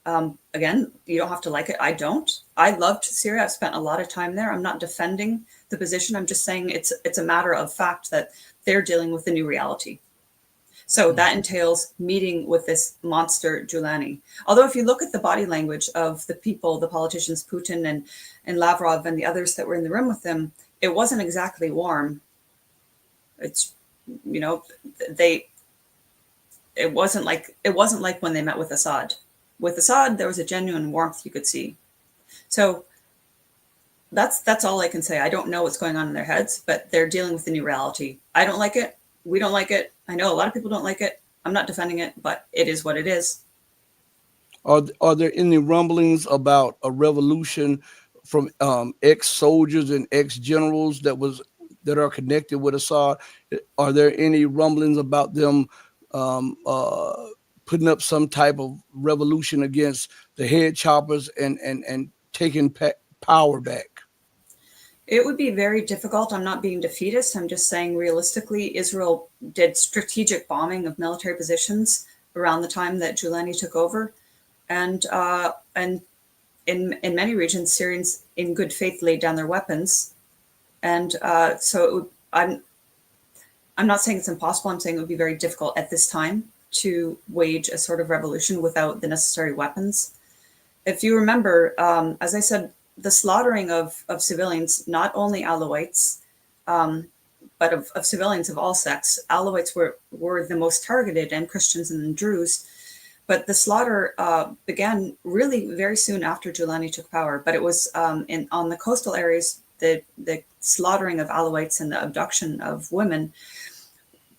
Again, you don't have to like it. I don't. I loved Syria. I've spent a lot of time there. I'm not defending the position. I'm just saying it's a matter of fact that they're dealing with the new reality. So that entails meeting with this monster Giuliani. Although if you look at the body language of the people, the politicians, Putin and Lavrov and the others that were in the room with them, it wasn't exactly warm. It's, it wasn't like when they met with Assad. With Assad, there was a genuine warmth you could see. So that's all I can say. I don't know what's going on in their heads, but they're dealing with the new reality. I don't like it. We don't like it. I know a lot of people don't like it. I'm not defending it, but it is what it is. Are there any rumblings about a revolution from ex-soldiers and ex-generals that are connected with Assad? Are there any rumblings about them putting up some type of revolution against the head choppers and taking power back? It would be very difficult. I'm not being defeatist. I'm just saying realistically, Israel did strategic bombing of military positions around the time that Giuliani took over, and in many regions, Syrians in good faith laid down their weapons, and so it would, I'm not saying it's impossible. I'm saying it would be very difficult at this time to wage a sort of revolution without the necessary weapons. If you remember, as I said, the slaughtering of civilians, not only Alawites, but of civilians of all sects. Alawites were the most targeted, and Christians and Druze. But the slaughter began really very soon after Giuliani took power. But it was on the coastal areas, the slaughtering of Alawites and the abduction of women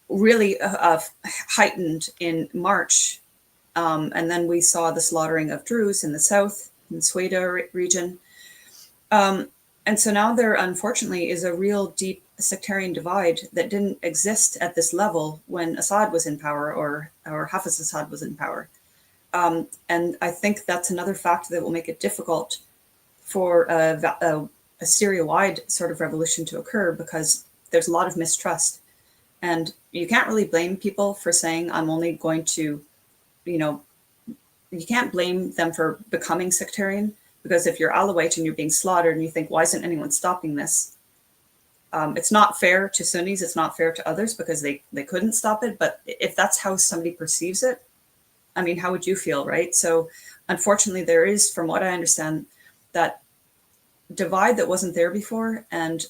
really heightened in March. And then we saw the slaughtering of Druze in the south, in the Sweda region. And so now there, unfortunately, is a real deep sectarian divide that didn't exist at this level when Assad was in power, or Hafiz Assad was in power. And I think that's another factor that will make it difficult for a Syria-wide sort of revolution to occur, because there's a lot of mistrust. And you can't really blame people for saying, I'm only going to, you can't blame them for becoming sectarian, because if you're Alawite and you're being slaughtered and you think, why isn't anyone stopping this? It's not fair to Sunnis, it's not fair to others, because they couldn't stop it. But if that's how somebody perceives it, I mean, how would you feel, right? So unfortunately, there is, from what I understand, that divide that wasn't there before. And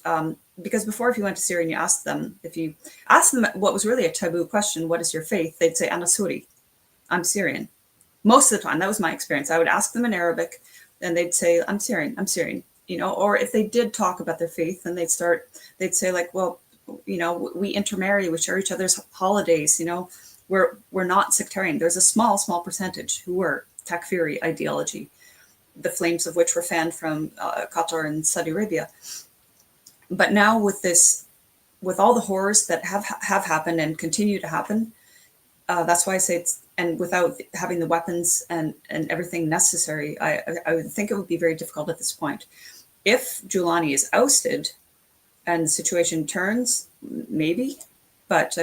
because before, if you went to Syria and if you asked them what was really a taboo question, what is your faith? They'd say, Ana Suri, I'm Syrian. Most of the time, that was my experience. I would ask them in Arabic, and they'd say, I'm Syrian, or if they did talk about their faith, then they'd say like, well, we intermarry, we share each other's holidays, we're not sectarian. There's a small percentage who were Takfiri ideology, the flames of which were fanned from Qatar and Saudi Arabia. But now with all the horrors that have happened and continue to happen, that's why I say and without having the weapons and everything necessary, I would think it would be very difficult at this point. If Giuliani is ousted and the situation turns, maybe, but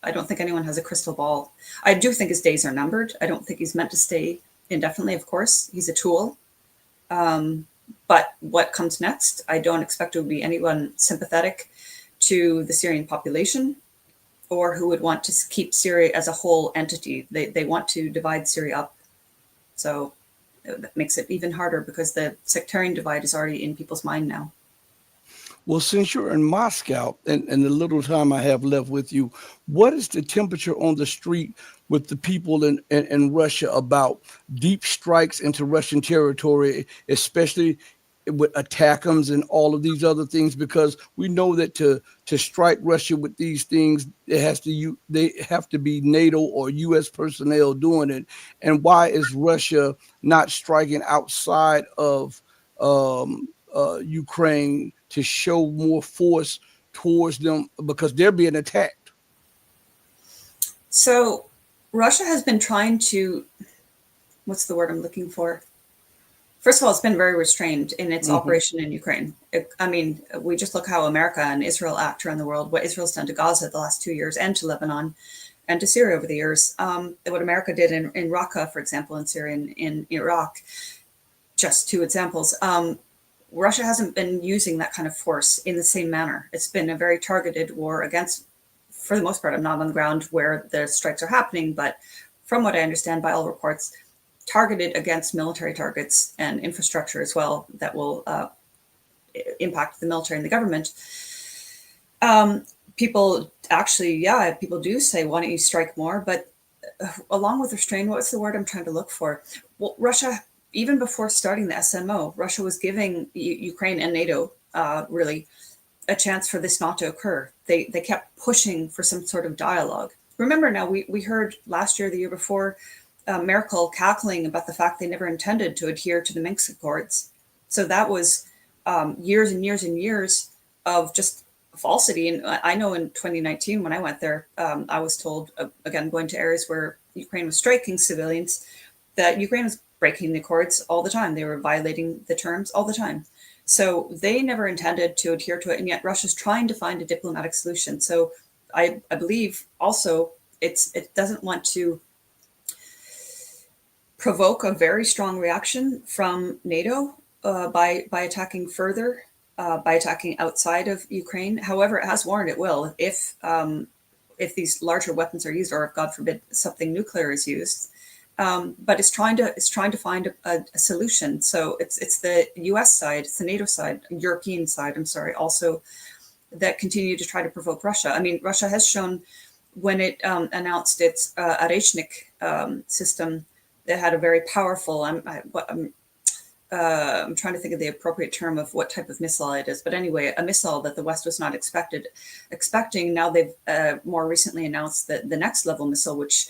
I don't think anyone has a crystal ball. I do think his days are numbered. I don't think he's meant to stay indefinitely, of course. He's a tool. But what comes next, I don't expect it would be anyone sympathetic to the Syrian population, or who would want to keep Syria as a whole entity. They want to divide Syria up. So that makes it even harder, because the sectarian divide is already in people's mind now. Well, since you're in Moscow and the little time I have left with you, what is the temperature on the street with the people in Russia about deep strikes into Russian territory, especially with ATACMS and all of these other things? Because we know that to strike Russia with these things, they have to be NATO or U.S. personnel doing it. And why is Russia not striking outside of Ukraine to show more force towards them, because they're being attacked? So Russia has been trying to, what's the word I'm looking for? First of all, it's been very restrained in its operation in Ukraine. We just look how America and Israel act around the world, what Israel's done to Gaza the last 2 years, and to Lebanon, and to Syria over the years. What America did in Raqqa, for example, in Syria and in Iraq, just two examples. Russia hasn't been using that kind of force in the same manner. It's been a very targeted war against, for the most part, I'm not on the ground where the strikes are happening, but from what I understand by all reports, targeted against military targets and infrastructure as well that will impact the military and the government. People do say, why don't you strike more? But along with restraint, what's the word I'm trying to look for? Well, Russia, even before starting the SMO, Russia was giving Ukraine and NATO really a chance for this not to occur. They kept pushing for some sort of dialogue. Remember now, we heard last year, the year before, Merkel cackling about the fact they never intended to adhere to the Minsk Accords. So that was years and years and years of just falsity. And I know in 2019, when I went there, I was told, again, going to areas where Ukraine was striking civilians, that Ukraine was breaking the accords all the time. They were violating the terms all the time. So they never intended to adhere to it, and yet Russia's trying to find a diplomatic solution. So I believe also it doesn't want to provoke a very strong reaction from NATO by attacking further, by attacking outside of Ukraine. However, it has warned it will if these larger weapons are used, or if God forbid something nuclear is used. But it's trying to find a solution. So it's the U.S. side, it's the NATO side, European side. I'm sorry, also that continue to try to provoke Russia. I mean, Russia has shown when it announced its Arechnik system that had a very powerful. I'm trying to think of the appropriate term of what type of missile it is, but anyway, a missile that the West was not expecting. Now they've more recently announced that the next level missile, which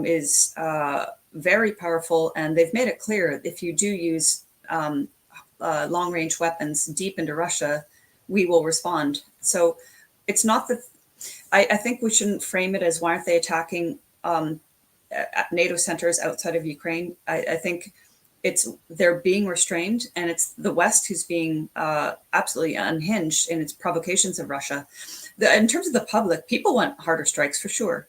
is very powerful, and they've made it clear if you do use long-range weapons deep into Russia, we will respond. So it's not that I think we shouldn't frame it as why aren't they attacking NATO centers outside of Ukraine. I think they're being restrained, and it's the West who's being absolutely unhinged in its provocations of Russia. In terms of the public, people want harder strikes for sure.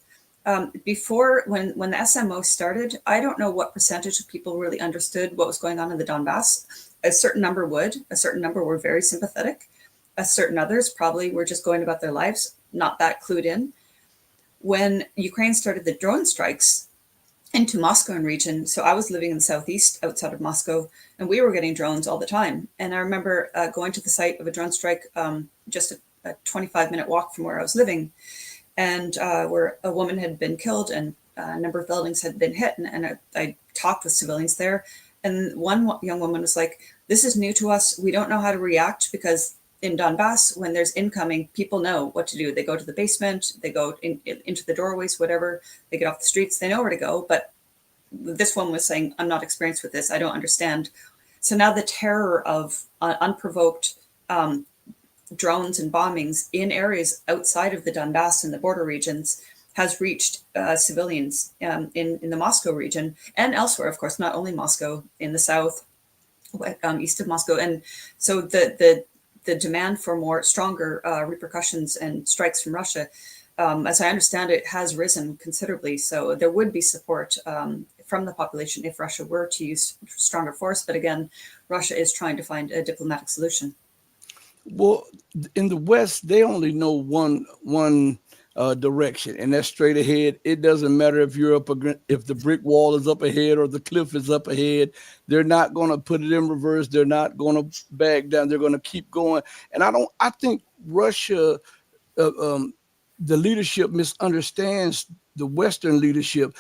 Before, when the SMO started, I don't know what percentage of people really understood what was going on in the Donbass. A certain number would, a certain number were very sympathetic. A certain others probably were just going about their lives, not that clued in. When Ukraine started the drone strikes into Moscow and region, so I was living in the southeast outside of Moscow, and we were getting drones all the time. And I remember going to the site of a drone strike, just a 25-minute walk from where I was living, and where a woman had been killed and a number of buildings had been hit. And I talked with civilians there. And one young woman was like, this is new to us. We don't know how to react, because in Donbass, when there's incoming, people know what to do. They go to the basement, they go into the doorways, whatever. They get off the streets, they know where to go. But this one was saying, I'm not experienced with this. I don't understand. So now the terror of unprovoked drones and bombings in areas outside of the Donbass and the border regions has reached civilians in the Moscow region and elsewhere, of course, not only Moscow, in the south, east of Moscow. And so the demand for stronger repercussions and strikes from Russia, as I understand it, has risen considerably. So there would be support from the population if Russia were to use stronger force. But again, Russia is trying to find a diplomatic solution. Well, in the West, they only know one direction, and that's straight ahead. It doesn't matter if if the brick wall is up ahead or the cliff is up ahead. They're not going to put it in reverse. They're not going to back down. They're going to keep going. And I think Russia, the leadership misunderstands the Western leadership,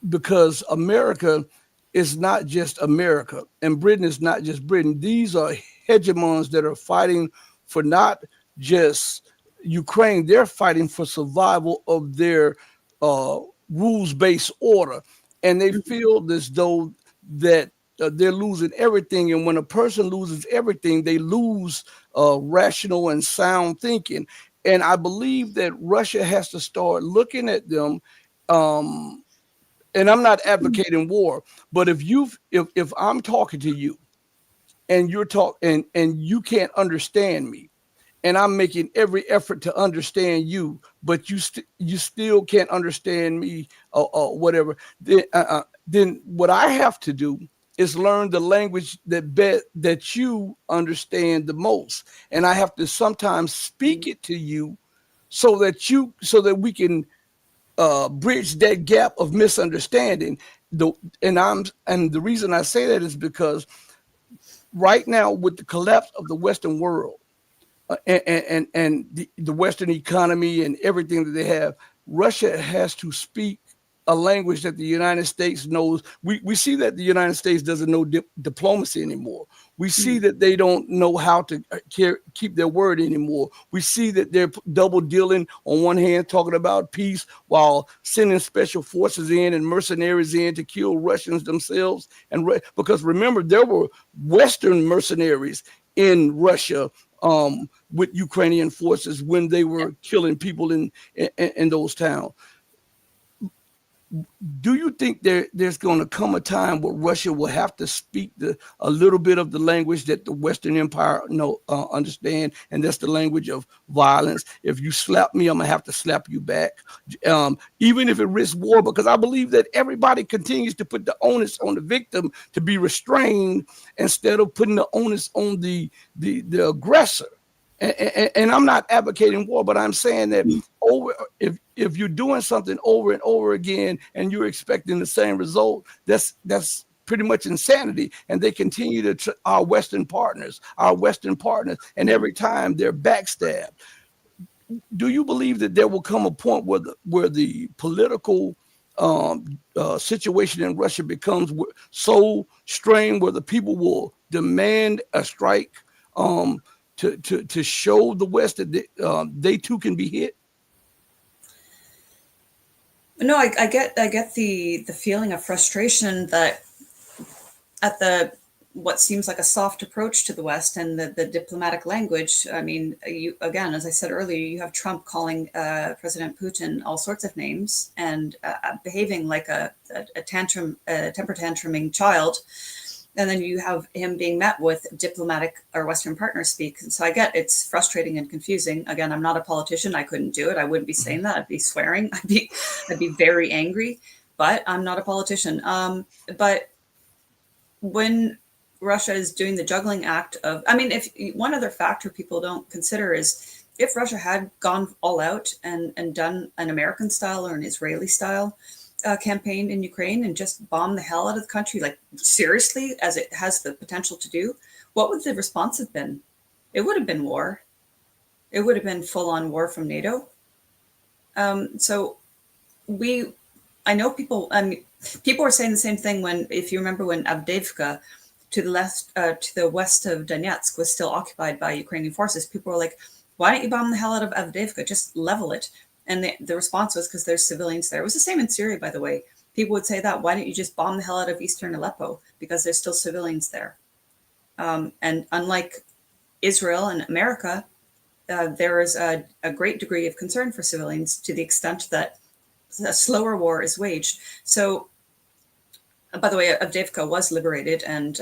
because America is not just America, and Britain is not just Britain. These are hegemons that are fighting for not just Ukraine. They're fighting for survival of their rules-based order, and they feel as though that they're losing everything. And when a person loses everything, they lose rational and sound thinking. And I believe that Russia has to start looking at them. And I'm not advocating war, but if I'm talking to you and you're talking and you can't understand me, and I'm making every effort to understand you, but you still can't understand me or whatever, then what I have to do is learn the language that you understand the most, and I have to sometimes speak it to you so that we can bridge that gap of misunderstanding. And the reason I say that is because right now, with the collapse of the Western world and the Western economy and everything that they have, Russia has to speak a language that the United States knows. We see that the United States doesn't know diplomacy anymore. We see that they don't know how to keep their word anymore. We see that they're double dealing, on one hand talking about peace while sending special forces in and mercenaries in to kill Russians themselves. And because remember, there were Western mercenaries in Russia with Ukrainian forces when they were killing people in those towns. do you think there's going to come a time where Russia will have to speak a little bit of the language that the Western Empire understand, and that's the language of violence? If you slap me, I'm gonna have to slap you back, even if it risks war, because I believe that everybody continues to put the onus on the victim to be restrained instead of putting the onus on the aggressor. And I'm not advocating war, but I'm saying that if you're doing something over and over again and you're expecting the same result, that's pretty much insanity. And they continue to our Western partners, and every time they're backstabbed. Do you believe that there will come a point where the political situation in Russia becomes so strained where the people will demand a strike? To show the West that they too can be hit? No, I get the feeling of frustration that at the what seems like a soft approach to the West and the diplomatic language. I mean, you again, as I said earlier, you have Trump calling President Putin all sorts of names and behaving like a temper tantruming child. And then you have him being met with diplomatic or Western partner speak. And so I get it's frustrating and confusing. Again, I'm not a politician. I couldn't do it. I wouldn't be saying that. I'd be swearing. I'd be very angry. But I'm not a politician. But when Russia is doing the juggling act of, I mean, if one other factor people don't consider is if Russia had gone all out and done an American style or an Israeli style campaign in Ukraine and just bomb the hell out of the country, like seriously, as it has the potential to do, what would the response have been? It would have been war. It would have been full-on war from NATO. So I know people. I mean, people were saying the same thing when, if you remember, when Avdiivka, to the west of Donetsk, was still occupied by Ukrainian forces. People were like, "Why don't you bomb the hell out of Avdiivka? Just level it." And the response was because there's civilians there. It was the same in Syria, by the way. People would say that. Why don't you just bomb the hell out of eastern Aleppo? Because there's still civilians there. And unlike Israel and America, there is a great degree of concern for civilians to the extent that a slower war is waged. So, by the way, Avdiivka was liberated, and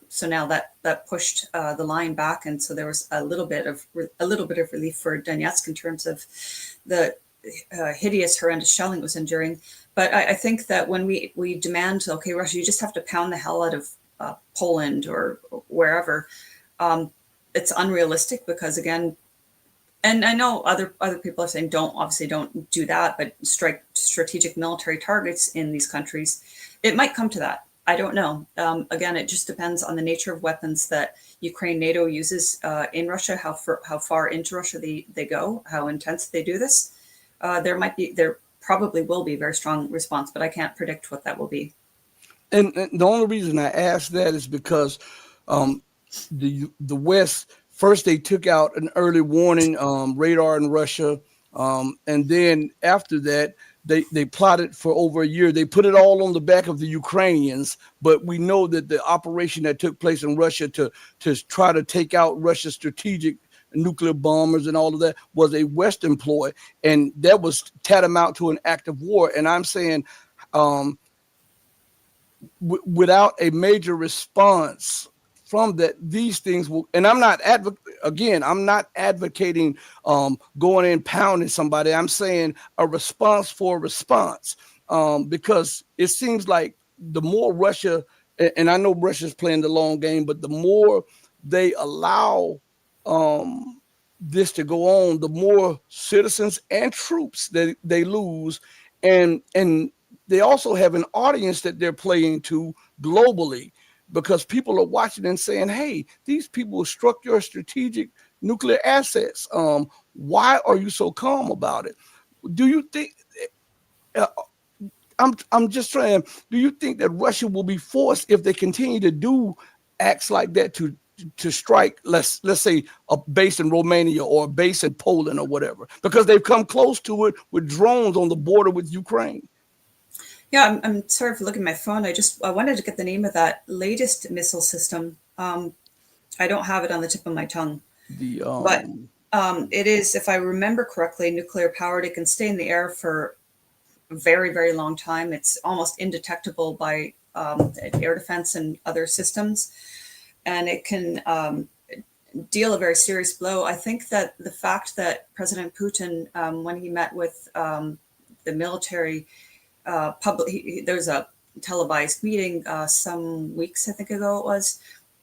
so now that pushed the line back, and so there was a little bit of relief for Donetsk in terms of the hideous, horrendous shelling it was enduring. But I think that when we demand, okay, Russia, you just have to pound the hell out of Poland or wherever, it's unrealistic because, again, and I know other people are saying don't do that, but strike strategic military targets in these countries. It might come to that. I don't know. Again, it just depends on the nature of weapons that Ukraine NATO uses in Russia, how far into Russia they go, how intense they do this. There probably will be a very strong response, but I can't predict what that will be. And the only reason I ask that is because the West, first they took out an early warning radar in Russia, and then after that they plotted for over a year. They put it all on the back of the Ukrainians, but we know that the operation that took place in Russia to try to take out Russia's strategic nuclear bombers and all of that was a Western ploy, and that was tantamount to an act of war. And I'm saying without a response from that, these things will, and I'm not advocating going in pounding somebody. I'm saying a response for a response, because it seems like the more Russia, and I know Russia's playing the long game, but the more they allow this to go on, the more citizens and troops that they lose, and they also have an audience that they're playing to globally, because people are watching and saying, hey, these people struck your strategic nuclear assets. Why are you so calm about it? Do you think, I'm just trying, do you think that Russia will be forced, if they continue to do acts like that, to strike, let's say, a base in Romania or a base in Poland or whatever, because they've come close to it with drones on the border with Ukraine? Yeah, I'm sorry for looking at my phone. I wanted to get the name of that latest missile system. I don't have it on the tip of my tongue. But it is, if I remember correctly, nuclear powered. It can stay in the air for a very, very long time. It's almost indetectable by air defense and other systems, and it can deal a very serious blow. I think that the fact that President Putin, when he met with the military there was a televised meeting some weeks, I think ago it was,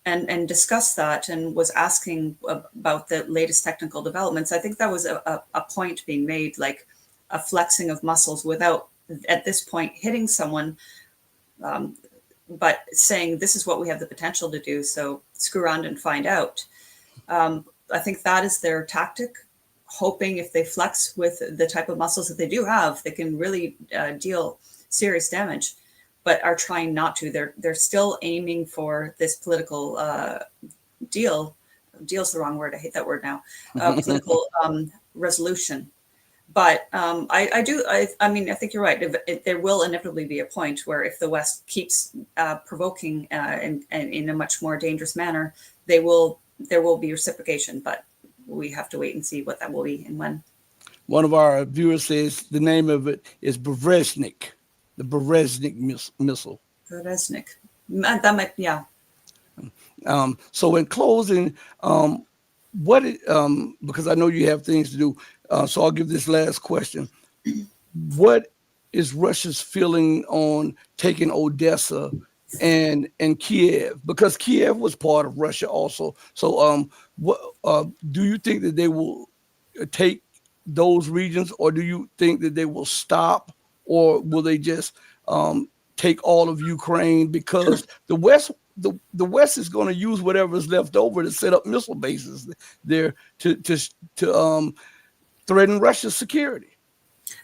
and discussed that and was asking about the latest technical developments. I think that was a point being made, like a flexing of muscles without, at this point, hitting someone, but saying this is what we have the potential to do, so screw around and find out. I think that is their tactic, hoping if they flex with the type of muscles that they do have, they can really deal serious damage, but are trying not to. They're still aiming for this political deal. Deal's the wrong word. I hate that word now. Political resolution. But I mean, I think you're right. There will inevitably be a point where if the West keeps provoking in a much more dangerous manner, there will be reciprocation. But we have to wait and see what that will be and when. One of our viewers says the name of it is Brezhnev, the Brezhnev missile. Brezhnev. That might, yeah. So in closing, because I know you have things to do, so I'll give this last question. What is Russia's feeling on taking Odessa and Kiev? Because Kiev was part of Russia also. So what do you think that they will take those regions, or do you think that they will stop, or will they just take all of Ukraine? Because the West is going to use whatever is left over to set up missile bases there to threaten Russia's security.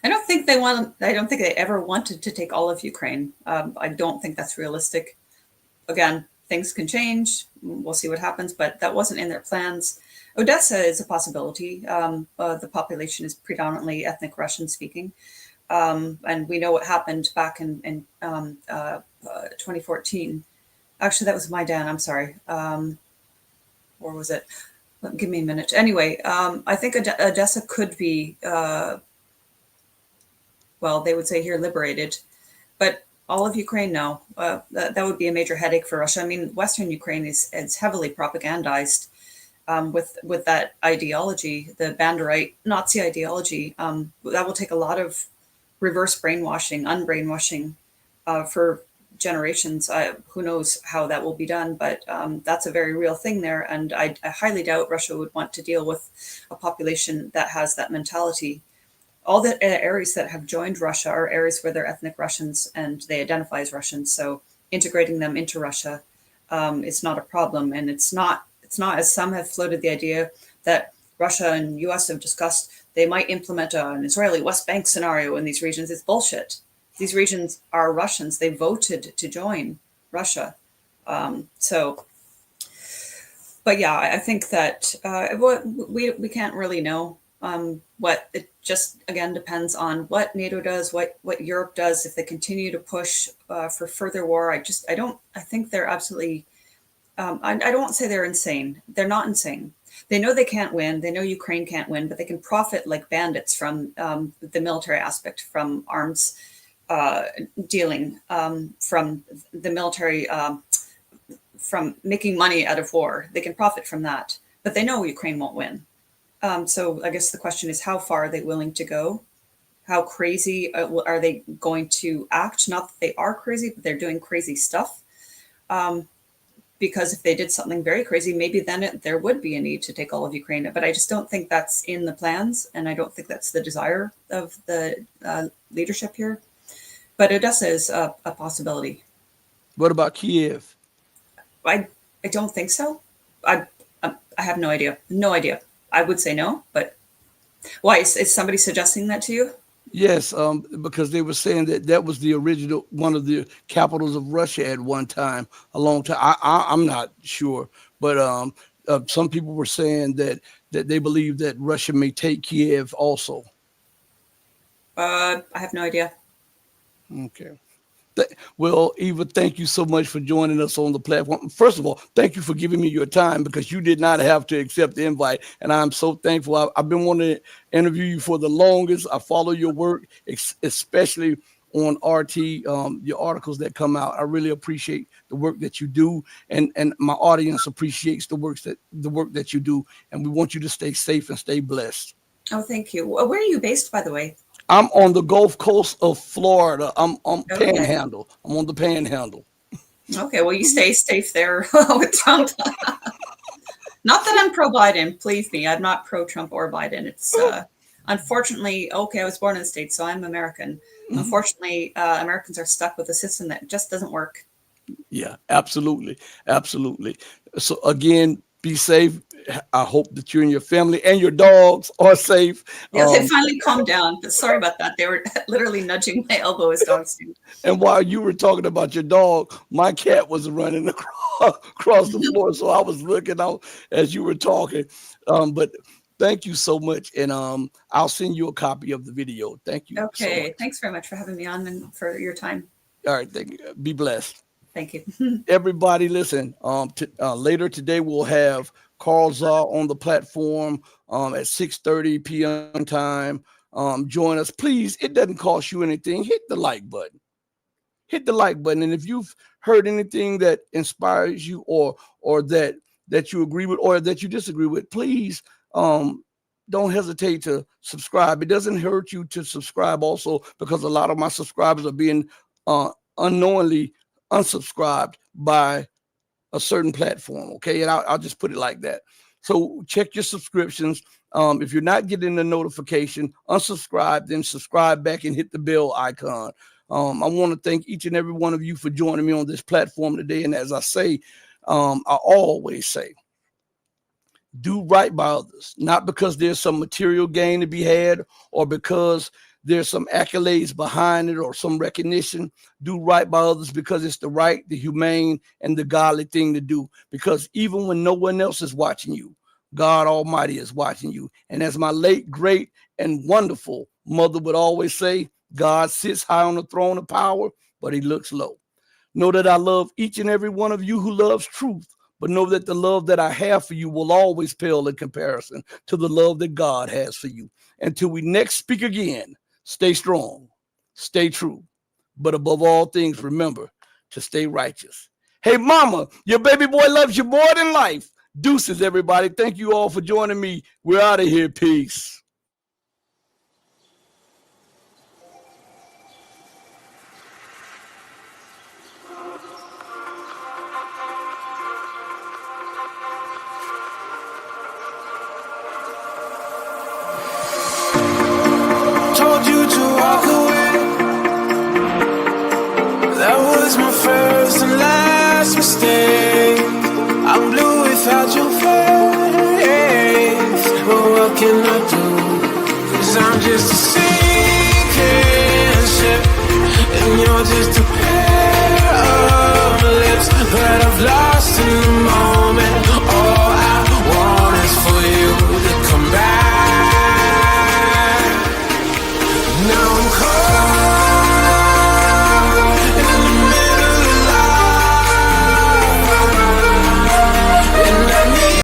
I don't think they ever wanted to take all of Ukraine. I don't think that's realistic. Again, things can change. We'll see what happens, but that wasn't in their plans. Odessa is a possibility. The population is predominantly ethnic Russian speaking. And we know what happened back in 2014. Actually, that was Maidan. I'm sorry. Or was it? Give me a minute. Anyway, I think Odessa could be, well, they would say here liberated, but all of Ukraine, no. That would be a major headache for Russia. I mean, Western Ukraine is heavily propagandized with that ideology, the Banderite Nazi ideology. That will take a lot of reverse brainwashing, unbrainwashing for generations. Who knows how that will be done, but that's a very real thing there. And I highly doubt Russia would want to deal with a population that has that mentality. All the areas that have joined Russia are areas where they're ethnic Russians and they identify as Russians. So integrating them into Russia is not a problem. And it's not, as some have floated the idea that Russia and US have discussed, they might implement an Israeli West Bank scenario in these regions. It's bullshit. These regions are Russians. They voted to join Russia. But yeah, I think that we can't really know what. It just, again, depends on what NATO does, what Europe does. If they continue to push for further war, I think they're absolutely, I don't want to say they're insane. They're not insane. They know they can't win. They know Ukraine can't win, but they can profit like bandits from the military aspect, from arms dealing, from the military, from making money out of war. They can profit from that, but they know Ukraine won't win. So I guess the question is, how far are they willing to go? How crazy are they going to act? Not that they are crazy, but they're doing crazy stuff. Because if they did something very crazy, maybe then there would be a need to take all of Ukraine. But I just don't think that's in the plans, and I don't think that's the desire of the leadership here. But Odessa is a possibility. What about Kiev? I don't think so. I have no idea. No idea. I would say no, but why? Is somebody suggesting that to you? Yes, because they were saying that was the original, one of the capitals of Russia at one time, a long time. I'm not sure, but some people were saying that they believe that Russia may take Kiev also. I have no idea. Okay. Well, Eva, thank you so much for joining us on the platform. First of all, thank you for giving me your time because you did not have to accept the invite. And I'm so thankful. I've been wanting to interview you for the longest. I follow your work, especially on RT, your articles that come out. I really appreciate the work that you do. And my audience appreciates the work that you do. And we want you to stay safe and stay blessed. Oh, thank you. Where are you based, by the way? I'm on the Gulf Coast of Florida. I'm Okay. Panhandle. I'm on the Panhandle. Okay, well, you stay safe there with Trump. Not that I'm pro-Biden, believe me. I'm not pro-Trump or Biden. It's unfortunately, okay, I was born in the States, so I'm American. Unfortunately, Americans are stuck with a system that just doesn't work. Yeah, absolutely. Absolutely. So again, be safe. I hope that you and your family and your dogs are safe. Yes, they finally calmed down, but sorry about that. They were literally nudging my elbow as dogs do. And while you were talking about your dog, my cat was running across the floor. So I was looking out as you were talking. But thank you so much. And I'll send you a copy of the video. Thank you. Okay. So much. Thanks very much for having me on and for your time. All right. Thank you. Be blessed. Thank you. Everybody listen, later today we'll have Carl Czar on the platform at 6:30 p.m. time. Join us, please. It doesn't cost you anything. Hit the like button. Hit the like button. And if you've heard anything that inspires you or that you agree with or that you disagree with, please don't hesitate to subscribe. It doesn't hurt you to subscribe also because a lot of my subscribers are being unknowingly unsubscribed by a certain platform. Okay. And I'll just put it like that. So check your subscriptions. If you're not getting the notification, unsubscribe, then subscribe back and hit the bell icon. I want to thank each and every one of you for joining me on this platform today. And as I say, I always say, do right by others, not because there's some material gain to be had or because there's some accolades behind it or some recognition. Do right by others because it's the right, the humane, and the godly thing to do. Because even when no one else is watching you, God Almighty is watching you. And as my late, great, and wonderful mother would always say, God sits high on the throne of power, but he looks low. Know that I love each and every one of you who loves truth, but know that the love that I have for you will always pale in comparison to the love that God has for you. Until we next speak again, stay strong, stay true, but above all things, remember to stay righteous. Hey, mama, your baby boy loves you more than life. Deuces, everybody. Thank you all for joining me. We're out of here. Peace. Told you to walk away. That was my first and last mistake. I'm blue without your face. But what can I do? 'Cause I'm just a sinking ship, and you're just a